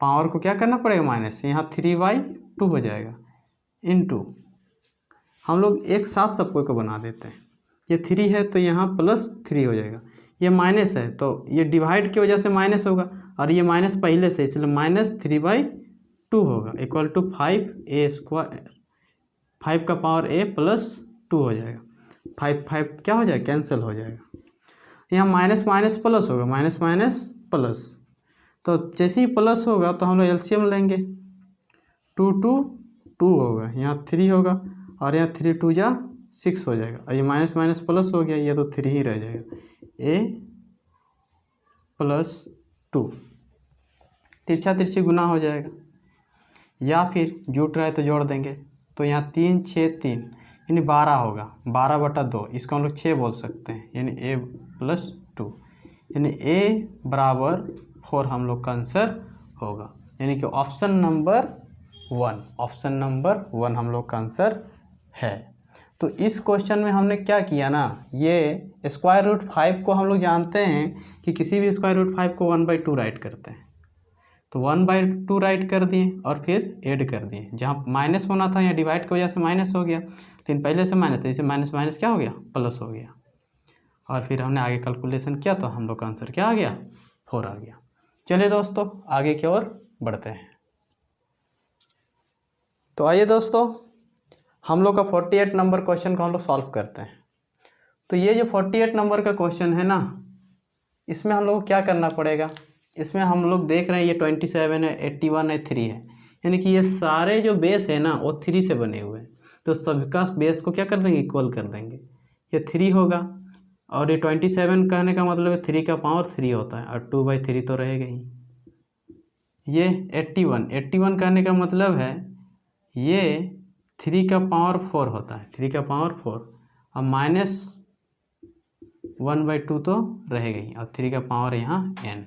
A: पावर को क्या करना पड़ेगा माइनस, यहाँ 3/2 हो जाएगा इनटू हम लोग एक साथ सबको को बना देते हैं, ये 3 है तो यहाँ +3 हो जाएगा, ये माइनस है तो ये डिवाइड की वजह से माइनस होगा और ये माइनस पहले से इसलिए -3/2 होगा इक्वल टू 5a², 5 का पावर a +2 हो जाएगा, 5 क्या हो जाएगा कैंसिल हो जाएगा, यहाँ माइनस माइनस प्लस होगा, माइनस माइनस प्लस, तो जैसे ही प्लस होगा तो हम लोग एलसीएम लेंगे 2 2 2 होगा, यहाँ 3 होगा और यहाँ 3 2 जा 6 हो जाएगा और ये माइनस माइनस प्लस हो गया, ये तो 3 ही रह जाएगा, a +2 तिरछा तिरछी गुना हो जाएगा, या फिर जुट रहा है तो जोड़ देंगे तो यहाँ 3 6 3 यानी 12 होगा, 12/2 इसको हम लोग 6 बोल सकते हैं, यानी a +2 यानी a बराबर 4 हम लोग का आंसर होगा, यानी कि ऑप्शन नंबर 1 हम लोग का आंसर है। तो इस क्वेश्चन में हमने क्या किया ना, ये √5 को हम लोग जानते हैं कि किसी भी √5 को 1/2 राइट करते हैं, तो 1/2 राइट कर दिए और फिर ऐड कर दिए, जहाँ माइनस होना था यहाँ डिवाइड की वजह से माइनस हो गया, लेकिन पहले से माइनस था, इसे माइनस माइनस क्या हो गया प्लस हो गया और फिर हमने आगे कैलकुलेशन किया तो हम लोग का आंसर क्या आ गया 4 आ गया। चलिए दोस्तों आगे की ओर बढ़ते हैं। तो आइए दोस्तों हम लोग का 48 नंबर क्वेश्चन को हम लोग सॉल्व करते हैं। तो ये जो 48 नंबर का क्वेश्चन है ना इसमें हम लोग को क्या करना पड़ेगा, इसमें हम लोग देख रहे हैं ये 27 है 81 है 3 है, यानी कि ये सारे जो बेस है ना वो 3 से बने हुए हैं, तो सबका बेस को क्या कर देंगे इक्वल कर देंगे, ये 3 होगा और ये 27 कहने का मतलब है 3 का पावर 3 होता है और 2/3 तो रहेगा ही। ये 81 कहने का मतलब है ये 3 का पावर 4 होता है, 3 का पावर 4 अब -1/2 तो रहेगा ही, और 3 का पावर यहाँ n।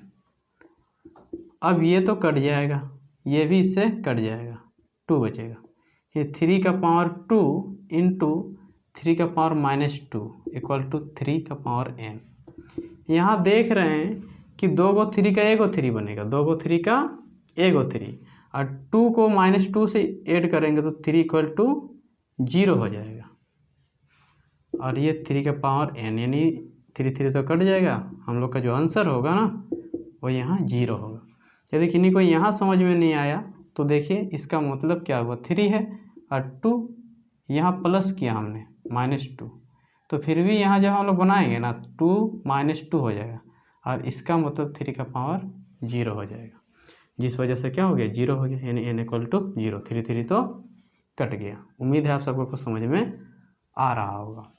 A: अब ये तो कट जाएगा, ये भी इससे कट जाएगा, 2 बचेगा। ये 3 का पावर 2 इंटू 3 का पावर -2 इक्वल टू 3 का पावर n। यहाँ देख रहे हैं कि 2 को 3 का 1 को 3 बनेगा, 2 को 3 का 1 को 3, और 2 को -2 से ऐड करेंगे तो 3 इक्वल टू 0 हो जाएगा। और ये 3 का पावर n, यानी 3 तो कट जाएगा, हम लोग का जो आंसर होगा ना वो यहाँ 0 होगा। यदि किन्हीं को यहाँ समझ में नहीं आया तो देखिए इसका मतलब क्या हुआ, 3 है और 2 यहाँ प्लस किया हमने -2, तो फिर भी यहाँ जब हम लोग बनाएंगे ना 2 -2 हो जाएगा, और इसका मतलब 3 का पावर 0 हो जाएगा, जिस वजह से क्या हो गया, 0 हो गया, यानी n इक्वल टू 0। 3 तो कट गया। उम्मीद है आप सबको कुछ समझ में आ रहा होगा।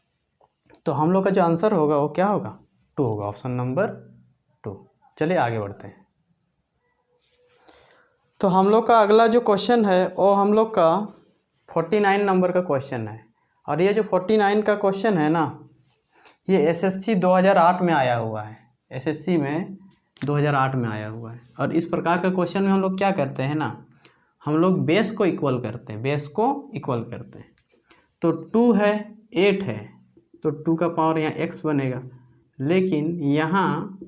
A: तो हम लोग का जो आंसर होगा वो क्या होगा, 2 होगा, ऑप्शन नंबर 2। चलिए आगे बढ़ते हैं। तो हम लोग का अगला जो क्वेश्चन है वो हम लोग का 49 नंबर का क्वेश्चन है। और ये जो 49 का क्वेश्चन है ना, ये एसएससी 2008 में आया हुआ है, एसएससी में 2008 में आया हुआ है। और इस प्रकार का क्वेश्चन में हम लोग क्या करते हैं ना, हम लोग बेस को इक्वल करते हैं, बेस को इक्वल करते हैं। तो 2 है, 8 है, तो 2 का पावर यहाँ x बनेगा, लेकिन यहाँ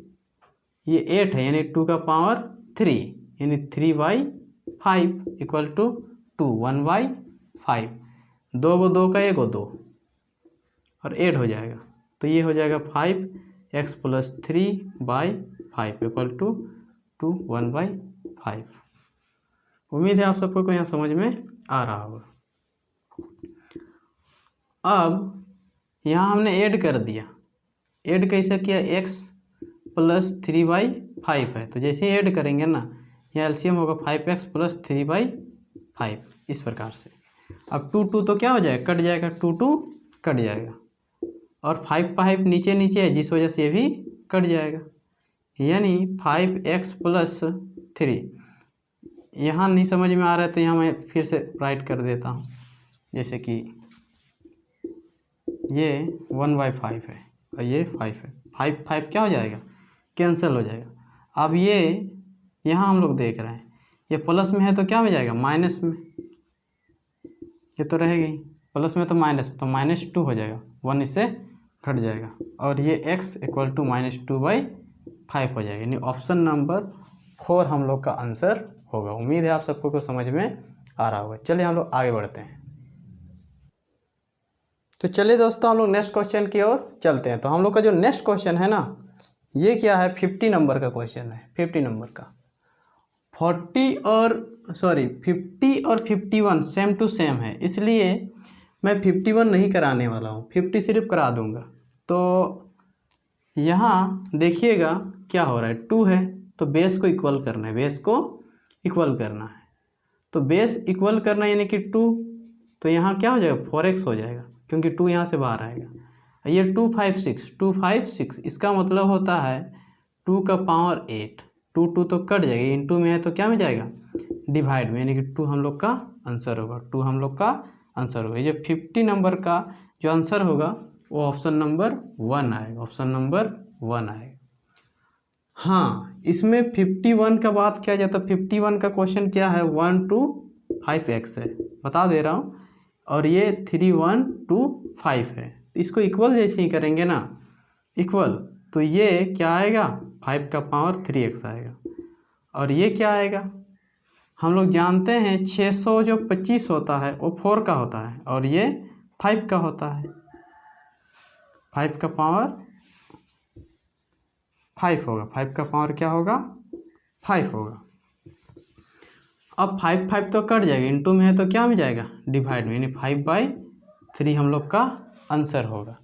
A: ये 8 है यानी 2 का पावर 3, यानी 3/5 इक्वल टू 2, 1/5। 2 को 2 का 1 को 2 और 8 हो जाएगा, तो ये हो जाएगा 5x + 3/5 इक्वल टू 2, 1/5। उम्मीद है आप सबको यहाँ समझ में आ रहा होगा। अब यहाँ हमने ऐड कर दिया, ऐड कैसे किया, x + 3/5 है, तो जैसे ही ऐड करेंगे ना यहाँ एलसीएम होगा 5x + 3/5, इस प्रकार से। अब 2 2 तो क्या हो जाएगा, कट जाएगा, 2 2 कट जाएगा, और 5 नीचे नीचे है जिस वजह से ये भी कट जाएगा, यानी 5x + 3। यहाँ नहीं समझ में आ रहा है तो यहाँ मैं फिर से राइट कर देता हूँ, जैसे कि ये 1/5 है और ये 5 है, 5 क्या हो जाएगा, कैंसिल हो जाएगा। अब ये यहाँ हम लोग देख रहे हैं ये प्लस में है तो क्या हो जाएगा, माइनस में, ये तो रहेगी प्लस में तो माइनस, तो -2 हो जाएगा, 1 इससे घट जाएगा, और ये x इक्वल टू -2/5 हो जाएगा, यानी ऑप्शन नंबर 4 हम लोग का आंसर होगा। उम्मीद है आप सबको को समझ में आ रहा होगा। चलिए हम लोग आगे बढ़ते हैं। तो चलिए दोस्तों हम लोग नेक्स्ट क्वेश्चन की ओर चलते हैं। तो हम लोग का जो नेक्स्ट क्वेश्चन है ना, ये क्या है, 50 नंबर का क्वेश्चन है। 50 नंबर का 50 और 51 सेम टू सेम है, इसलिए मैं 51 नहीं कराने वाला हूँ, 50 सिर्फ करा दूँगा। तो यहाँ देखिएगा क्या हो रहा है, 2 है तो बेस को इक्वल करना है, बेस को इक्वल करना है। तो बेस इक्वल करना यानी कि 2, तो यहाँ क्या हो जाएगा, 4x हो जाएगा, क्योंकि 2 यहाँ से बाहर आएगा। ये 2 5 6, इसका मतलब होता है 2 का पावर 8, 2 तो कट जाएगा, इनटू में है तो क्या में जाएगा, डिवाइड में, यानी कि 2 हम लोग का आंसर होगा, 2 हम लोग का आंसर होगा। ये 50 नंबर का जो आंसर होगा वो ऑप्शन नंबर 1 आएगा, ऑप्शन नंबर 1 आएगा। हाँ, इसमें 51 का बात किया जाता है, 51 का क्वेश्चन क्या है, 1 to 5x है, बता दे रहा हूँ, और ये 3 1 2 5 है। तो इसको इक्वल जैसे ही करेंगे ना, इक्वल, तो ये क्या आएगा, 5 का पावर 3x आएगा, और ये क्या आएगा, हम लोग जानते हैं 600 जो 25 होता है वो 4 का होता है, और ये 5 का होता है, 5 का पावर 5 होगा, 5 का पावर क्या होगा, 5 होगा। अब 5 तो कट जाएगा, इनटू में है तो क्या में जाएगा, डिवाइड में, यानी 5/3 हम लोग का आंसर होगा।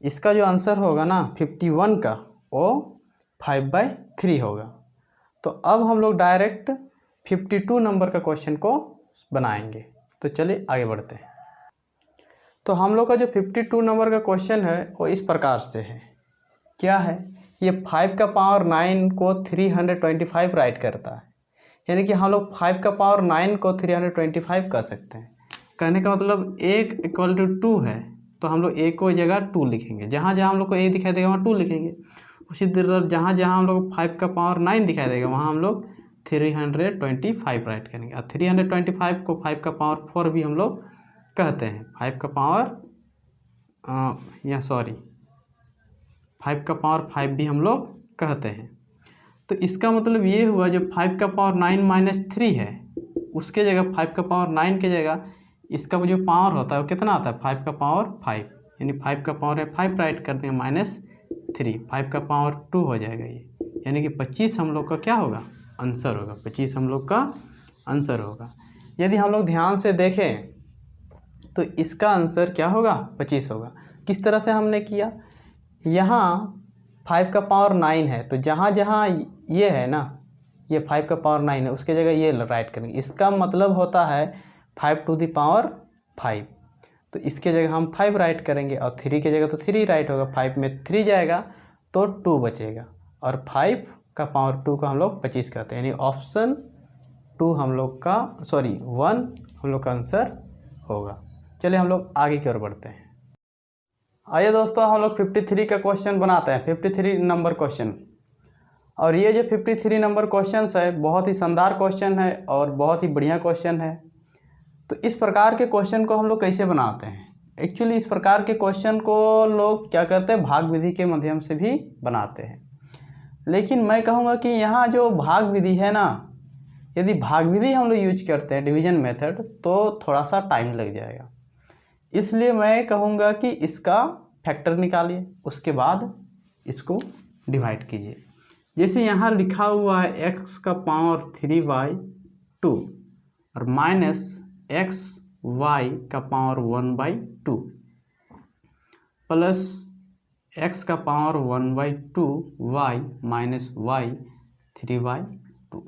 A: इसका जो आंसर होगा ना 51 का, वो 5/3 होगा। तो अब हम लोग डायरेक्ट 52 नंबर का क्वेश्चन को बनाएंगे। तो चलिए आगे बढ़ते हैं। तो हम लोग का जो 52 नंबर का क्वेश्चन है वो इस प्रकार से है, क्या है, ये 5 का पावर 9 को 325 राइट करता है, यानी कि हम लोग 5 का पावर 9 को 325 कर सकते हैं। कहने का मतलब 1 = 2 है, तो हम लोग ए को जगह 2 लिखेंगे, जहाँ जहाँ हम लोग को ए दिखाई देगा वहाँ 2 लिखेंगे। उसी तरह जहाँ जहाँ हम लोग 5 का पावर 9 दिखाई देगा वहाँ हम लोग 325 राइट करेंगे। और 325 को 5 का पावर 4 भी हम लोग कहते हैं। 5 का पावर 5 का पावर 5 भी हम लोग कहते हैं। तो इसका मतलब ये हुआ जो 5 का पावर 9 - 3 है उसके जगह 5 का पावर 9 के जगह इसका जो पावर होता है वो कितना आता है 5 का पावर 5, यानी 5 का पावर है 5 राइट कर देंगे -3, 5 का पावर 2 हो जाएगा ये, यानी कि 25 हम लोग का क्या होगा आंसर होगा। 25 हम लोग का आंसर होगा। यदि हम लोग ध्यान से देखें तो इसका आंसर क्या होगा 25 होगा। किस तरह से हमने किया, यहाँ 5 का पावर 9 है तो जहाँ जहाँ ये है ना, ये 5 का पावर 9 है उसके जगह ये राइट करेंगे। इसका मतलब होता है 5 टू द पावर 5, तो इसके जगह हम 5 राइट करेंगे और 3 की जगह तो 3 राइट होगा। 5 में 3 जाएगा तो 2 बचेगा और 5 का पावर 2 को हम लोग 25 कहते हैं, यानी ऑप्शन 2 हम लोग का 1 हम लोग का आंसर होगा। चलिए हम लोग आगे की ओर बढ़ते हैं। आइए दोस्तों हम लोग 53 का क्वेश्चन बनाते हैं, 53 नंबर क्वेश्चन। और ये जो 53 नंबर क्वेश्चन है बहुत ही शानदार क्वेश्चन है और बहुत ही बढ़िया क्वेश्चन है। तो इस प्रकार के क्वेश्चन को हम लोग कैसे बनाते हैं, एक्चुअली इस प्रकार के क्वेश्चन को लोग क्या करते हैं भाग विधि के माध्यम से भी बनाते हैं। लेकिन मैं कहूँगा कि यहाँ जो भाग विधि है ना, यदि भाग विधि हम लोग यूज करते हैं डिवीजन मेथड तो थोड़ा सा टाइम लग जाएगा। इसलिए मैं कहूँगा कि इसका फैक्टर निकालिए, उसके बाद इसको डिवाइड कीजिए। जैसे यहाँ लिखा हुआ है x का पावर 3/2 और -xy का पावर 1/2 प्लस x का पावर 1/2y माइनस y 3/2।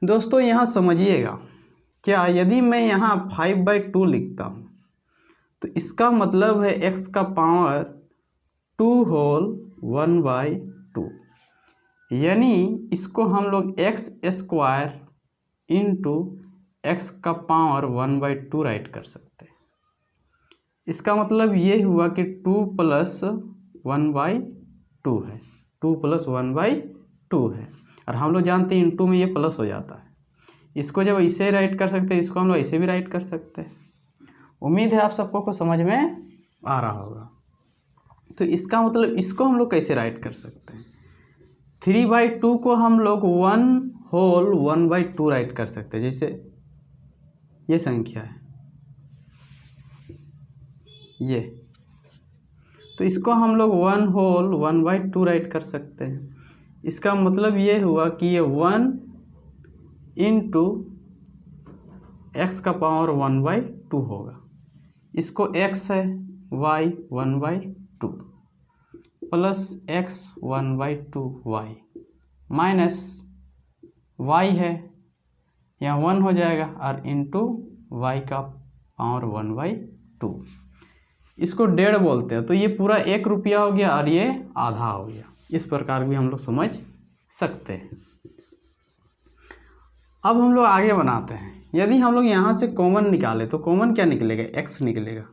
A: दोस्तों यहाँ समझिएगा, क्या यदि मैं यहाँ 5/2 लिखता हूँ तो इसका मतलब है x का पावर 2 होल 1/2, यानी इसको हम लोग x² इंटू x का पावर 1/2 राइट कर सकते हैं। इसका मतलब ये हुआ कि 2 + 1/2 है, 2 + 1/2 है। और हम लोग जानते हैं इंटू में ये प्लस हो जाता है। इसको जब इसे राइट कर सकते हैं इसको हम लोग ऐसे भी राइट कर सकते हैं। उम्मीद है आप सबको को समझ में आ रहा होगा। तो इसका मतलब इसको हम लोग कैसे राइट कर सकते हैं, 3/2 को हम लोग 1 होल 1/2 राइट कर सकते हैं। जैसे ये संख्या है ये, तो इसको हम लोग 1 होल 1/2 राइट कर सकते हैं। इसका मतलब ये हुआ कि ये 1 इंटू एक्स का पावर 1/2 होगा। इसको x है y 1/2 plus x 1/2y minus y है यहाँ 1 हो जाएगा और इंटू y का पावर 1/2। इसको 1.5 बोलते हैं, तो ये पूरा 1 रुपया हो गया और ये आधा हो गया। इस प्रकार भी हम लोग समझ सकते हैं। अब हम लोग आगे बनाते हैं। यदि हम लोग यहाँ से कॉमन निकालें तो कॉमन क्या निकलेगा, x निकलेगा,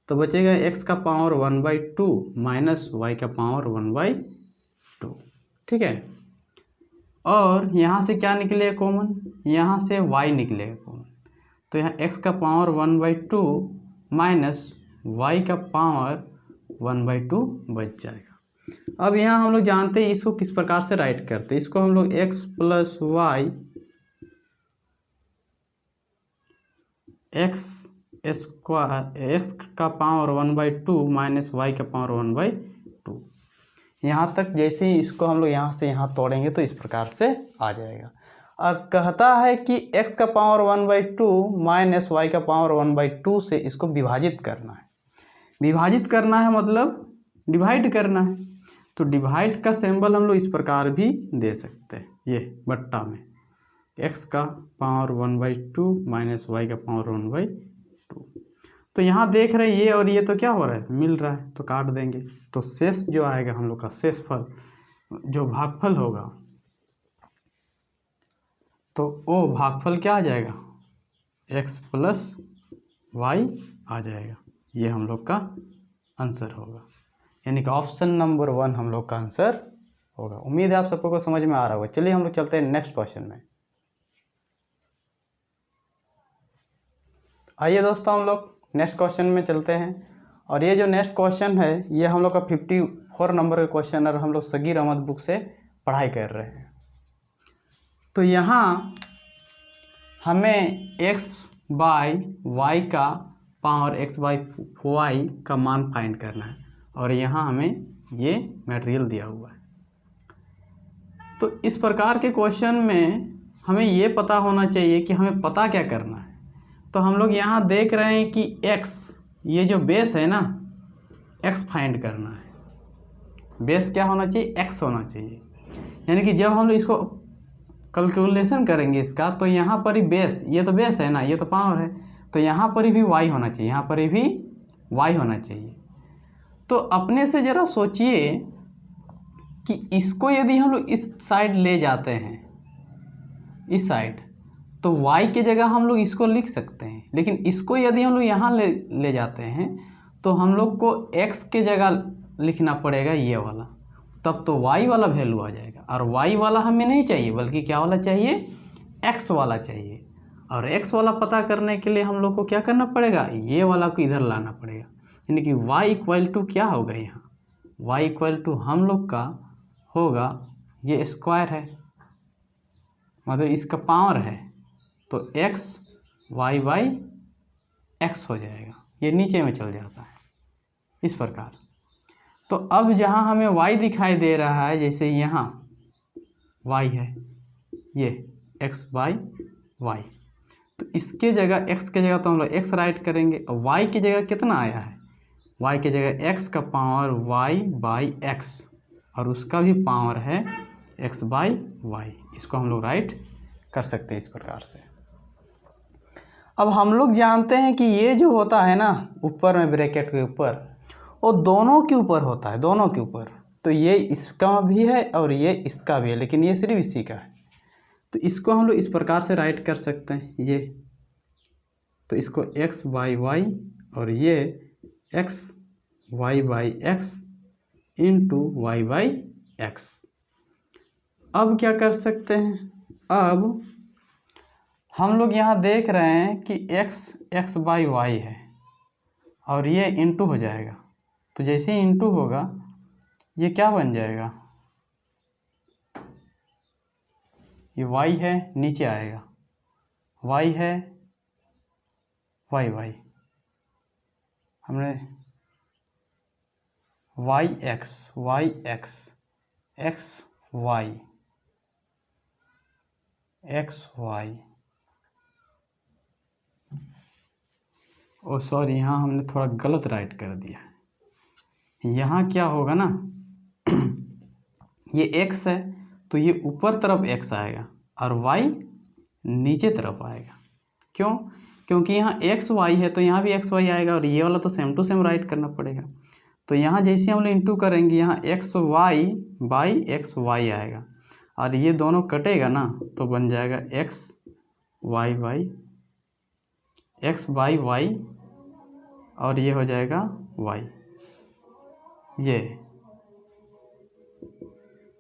A: तो बचेगा x का पावर 1/2 माइनस y का पावर 1/2, ठीक है। और यहाँ से क्या निकलेगा कॉमन, यहाँ से y निकलेगा कॉमन, तो यहाँ x का पावर 1/2 माइनस y का पावर 1/2 बच जाएगा। अब यहाँ हम लोग जानते हैं इसको किस प्रकार से राइट करते हैं। इसको हम लोग x plus y x² x का पावर 1/2 माइनस y का पावर 1/2, यहाँ तक जैसे ही इसको हम लोग यहाँ से यहाँ तोड़ेंगे तो इस प्रकार से आ जाएगा। और कहता है कि x का पावर 1/2 माइनस y का पावर 1/2 से इसको विभाजित करना है। विभाजित करना है मतलब डिवाइड करना है, तो डिवाइड का सिंबल हम लोग इस प्रकार भी दे सकते हैं, ये बट्टा में x का पावर 1/2 माइनस y का पावर 1/2। तो यहाँ देख रहे हैं ये और ये तो क्या हो रहा है, मिल रहा है, तो काट देंगे। तो शेष जो आएगा हम लोग का शेष फल जो भागफल होगा, तो वो भागफल क्या आ जाएगा x प्लस y आ जाएगा। ये हम लोग का आंसर होगा, यानी कि ऑप्शन नंबर 1 हम लोग का आंसर होगा। उम्मीद है आप सबको को समझ में आ रहा होगा। चलिए हम लोग चलते हैं नेक्स्ट क्वेश्चन में। आइए दोस्तों हम लोग नेक्स्ट क्वेश्चन में चलते हैं। और ये जो नेक्स्ट क्वेश्चन है ये हम लोग का 54 नंबर का क्वेश्चन है और हम लोग सगीर अहमद बुक से पढ़ाई कर रहे हैं। तो यहाँ हमें x बाई वाई का पावर x बाई वाई का मान फाइंड करना है और यहाँ हमें ये मटेरियल दिया हुआ है। तो इस प्रकार के क्वेश्चन में हमें ये पता होना चाहिए कि हमें पता क्या करना है। तो हम लोग यहाँ देख रहे हैं कि x, ये जो बेस है ना, x फाइंड करना है। बेस क्या होना चाहिए? x होना चाहिए। यानी कि जब हम लोग इसको कैलकुलेशन करेंगे इसका, तो यहाँ पर ही बेस, ये तो बेस है ना, ये तो पावर है, तो यहाँ पर ही भी y होना चाहिए, यहाँ पर ही भी y होना चाहिए। तो अपने से ज़रा सोचिए कि इसको यदि हम लोग इस साइड ले जाते हैं, इस साइड, तो y की जगह हम लोग इसको लिख सकते हैं। लेकिन इसको यदि हम लोग यहाँ ले जाते हैं तो हम लोग को x के जगह लिखना पड़ेगा ये वाला, तब तो y वाला वैल्यू आ जाएगा। और y वाला हमें नहीं चाहिए, बल्कि क्या वाला चाहिए? x वाला चाहिए। और x वाला पता करने के लिए हम लोग को क्या करना पड़ेगा? ये वाला को इधर लाना पड़ेगा। यानी कि y इक्वल टू क्या होगा? यहाँ y इक्वल टू हम लोग का होगा, ये स्क्वायर है, मतलब इसका पावर है, तो x y बाई एक्स हो जाएगा। ये नीचे में चल जाता है इस प्रकार। तो अब जहाँ हमें y दिखाई दे रहा है, जैसे यहाँ y है, ये x बाई वाई, तो इसके जगह x के जगह तो हम लोग x राइट करेंगे। और y की जगह कितना आया है? y की जगह x का पावर y बाई एक्स, और उसका भी पावर है x बाई वाई। इसको हम लोग राइट कर सकते हैं इस प्रकार से। अब हम लोग जानते हैं कि ये जो होता है ना ऊपर में ब्रैकेट के ऊपर, वो दोनों के ऊपर होता है, दोनों के ऊपर। तो ये इसका भी है और ये इसका भी है, लेकिन ये सिर्फ इसी का है। तो इसको हम लोग इस प्रकार से राइट कर सकते हैं, ये तो इसको x बाई वाई और ये x y by x into y by x. अब क्या कर सकते हैं? अब हम लोग यहाँ देख रहे हैं कि x बाई वाई है और ये इंटू हो जाएगा। तो जैसे ही इंटू होगा ये क्या बन जाएगा? ये y है, नीचे आएगा, y है, y हमने y x y ओ सॉरी, यहाँ हमने थोड़ा गलत राइट कर दिया। यहाँ क्या होगा ना ये x है तो ये ऊपर तरफ x आएगा और y नीचे तरफ आएगा। क्यों? क्योंकि यहाँ x y है तो यहाँ भी x y आएगा और ये वाला तो सेम टू सेम राइट करना पड़ेगा। तो यहाँ जैसे हम लोग इंटू करेंगे, यहाँ x y by x y आएगा और ये दोनों कटेगा ना, तो बन जाएगा x y by x by y और ये हो जाएगा y। ये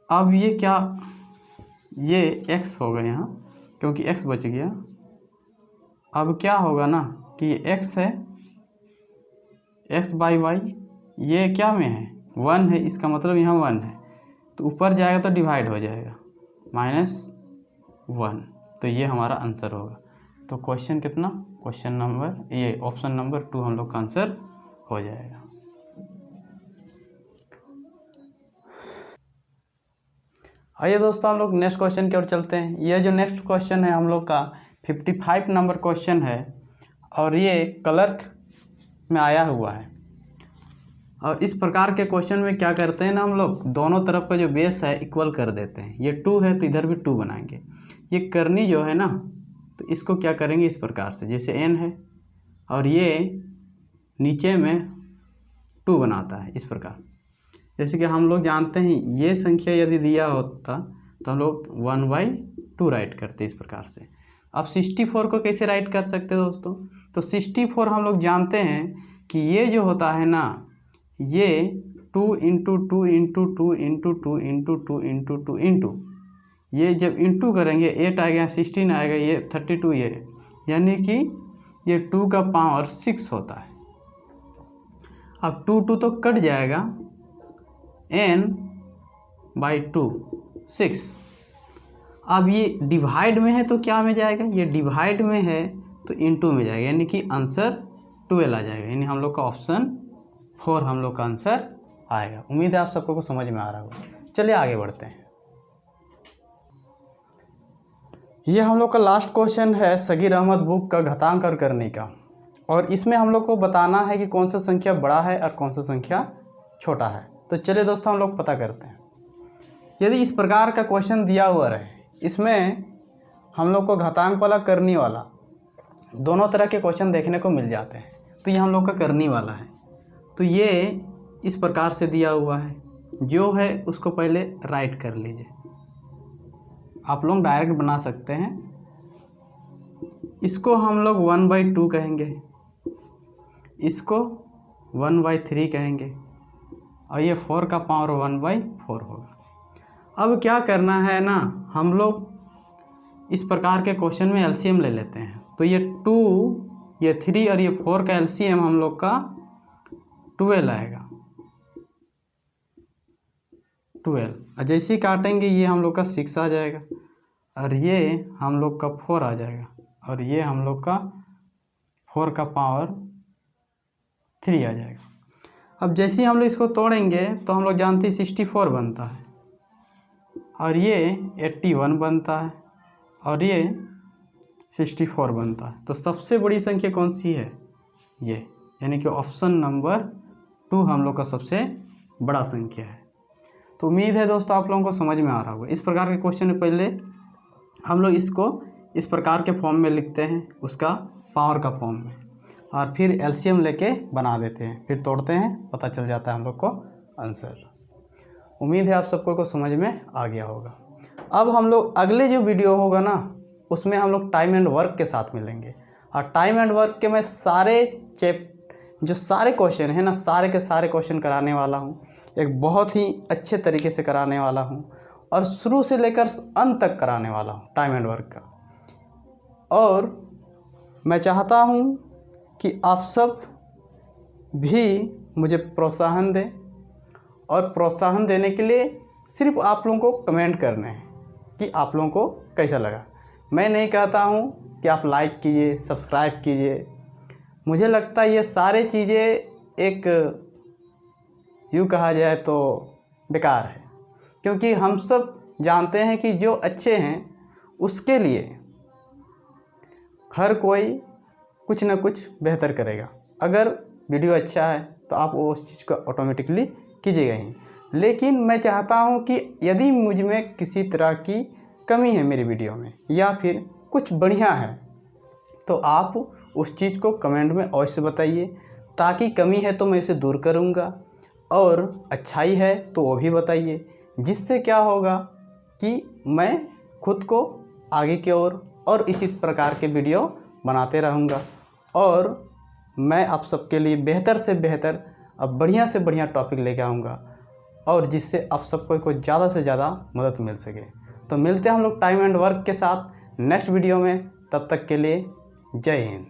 A: अब ये क्या, ये x होगा यहाँ क्योंकि x बच गया। अब क्या होगा ना कि x है, x बाई वाई, ये क्या में है? 1 है, इसका मतलब यहाँ 1 है, तो ऊपर जाएगा तो डिवाइड हो जाएगा -1। तो ये हमारा आंसर होगा। तो क्वेश्चन कितना? क्वेश्चन नंबर ये ऑप्शन नंबर 2 हम लोग का आंसर हो जाएगा। आइए दोस्तों हम लोग नेक्स्ट क्वेश्चन की ओर चलते हैं। ये जो नेक्स्ट क्वेश्चन है हम लोग का 55 नंबर क्वेश्चन है और ये क्लर्क में आया हुआ है। और इस प्रकार के क्वेश्चन में क्या करते हैं ना, हम लोग दोनों तरफ का जो बेस है इक्वल कर देते हैं। ये 2 है तो इधर भी 2 बनाएंगे। ये करनी जो है ना, तो इसको क्या करेंगे इस प्रकार से, जैसे n है और ये नीचे में 2 बनाता है इस प्रकार। जैसे कि हम लोग जानते हैं ये संख्या यदि दिया होता तो हम लोग 1/2 राइट करते इस प्रकार से। अब 64 को कैसे राइट कर सकते हैं दोस्तों? तो 64 हम लोग जानते हैं कि ये जो होता है ना, ये 2 into 2 into 2 into 2 into 2 into 2 into, ये जब इंटू करेंगे 8 आएगा, 16 आएगा, ये 32, ये यानी कि ये 2 का पावर 6 होता है। अब 2 तो कट जाएगा, n बाई 2 6। अब ये डिवाइड में है तो क्या में जाएगा, ये डिवाइड में है तो इंटू में जाएगा, यानी कि आंसर 12 आ जाएगा। यानी हम लोग का ऑप्शन 4 हम लोग का आंसर आएगा। उम्मीद है आप सबको समझ में आ रहा होगा। चलिए आगे बढ़ते हैं। ये हम लोग का लास्ट क्वेश्चन है सगीर अहमद बुक का घातांक और करने का, और इसमें हम लोग को बताना है कि कौन सा संख्या बड़ा है और कौन सा संख्या छोटा है। तो चलिए दोस्तों हम लोग पता करते हैं। यदि इस प्रकार का क्वेश्चन दिया हुआ रहे, इसमें हम लोग को घातांक वाला करनी वाला दोनों तरह के क्वेश्चन देखने को मिल जाते हैं। तो ये हम लोग का करनी वाला है, तो ये इस प्रकार से दिया हुआ है, जो है उसको पहले राइट कर लीजिए। आप लोग डायरेक्ट बना सकते हैं। इसको हम लोग 1/2 कहेंगे, इसको 1/3 कहेंगे, और ये 4 का पावर 1/4 होगा। अब क्या करना है ना, हम लोग इस प्रकार के क्वेश्चन में एलसीएम ले लेते हैं। तो ये 2, ये 3 और ये 4 का एलसीएम हम लोग का 12 आएगा, 12। और जैसे ही काटेंगे ये हम लोग का 6 आ जाएगा, और ये हम लोग का 4 आ जाएगा, और ये हम लोग का 4 का पावर 3 आ जाएगा। अब जैसे ही हम लोग इसको तोड़ेंगे तो हम लोग जानते हैं 64 बनता है, और ये 81 बनता है, और ये 64 बनता है। तो सबसे बड़ी संख्या कौन सी है, ये, यानी कि ऑप्शन नंबर 2 हम लोग का सबसे बड़ा संख्या है। तो उम्मीद है दोस्तों आप लोगों को समझ में आ रहा होगा। इस प्रकार के क्वेश्चन में पहले हम लोग इसको इस प्रकार के फॉर्म में लिखते हैं, उसका पावर का फॉर्म में, और फिर एलसीएम लेके बना देते हैं, फिर तोड़ते हैं, पता चल जाता है हम लोग को आंसर। उम्मीद है आप सबको को समझ में आ गया होगा। अब हम लोग अगले जो वीडियो होगा ना, उसमें हम लोग टाइम एंड वर्क के साथ मिलेंगे, और टाइम एंड वर्क के मैं जो सारे क्वेश्चन हैं ना, सारे के सारे क्वेश्चन कराने वाला हूँ, एक बहुत ही अच्छे तरीके से कराने वाला हूँ, और शुरू से लेकर अंत तक कराने वाला हूँ टाइम एंड वर्क का। और मैं चाहता हूँ कि आप सब भी मुझे प्रोत्साहन दें, और प्रोत्साहन देने के लिए सिर्फ आप लोगों को कमेंट करने हैं कि आप लोगों को कैसा लगा। मैं नहीं कहता हूँ कि आप लाइक कीजिए, सब्सक्राइब कीजिए। मुझे लगता है ये सारे चीज़ें एक यूँ कहा जाए तो बेकार है, क्योंकि हम सब जानते हैं कि जो अच्छे हैं उसके लिए हर कोई कुछ ना कुछ बेहतर करेगा। अगर वीडियो अच्छा है तो आप उस चीज़ को ऑटोमेटिकली कीजिएगा ही। लेकिन मैं चाहता हूं कि यदि मुझ में किसी तरह की कमी है मेरी वीडियो में, या फिर कुछ बढ़िया है, तो आप उस चीज़ को कमेंट में अवश्य बताइए, ताकि कमी है तो मैं इसे दूर करूंगा, और अच्छाई है तो वो भी बताइए, जिससे क्या होगा कि मैं खुद को आगे की ओर और इसी प्रकार के वीडियो बनाते रहूँगा, और मैं आप सबके लिए बेहतर से बेहतर अब बढ़िया से बढ़िया टॉपिक लेके आऊँगा, और जिससे आप सबको को ज़्यादा से ज़्यादा मदद मिल सके। तो मिलते हैं हम लोग टाइम एंड वर्क के साथ नेक्स्ट वीडियो में। तब तक के लिए जय हिंद।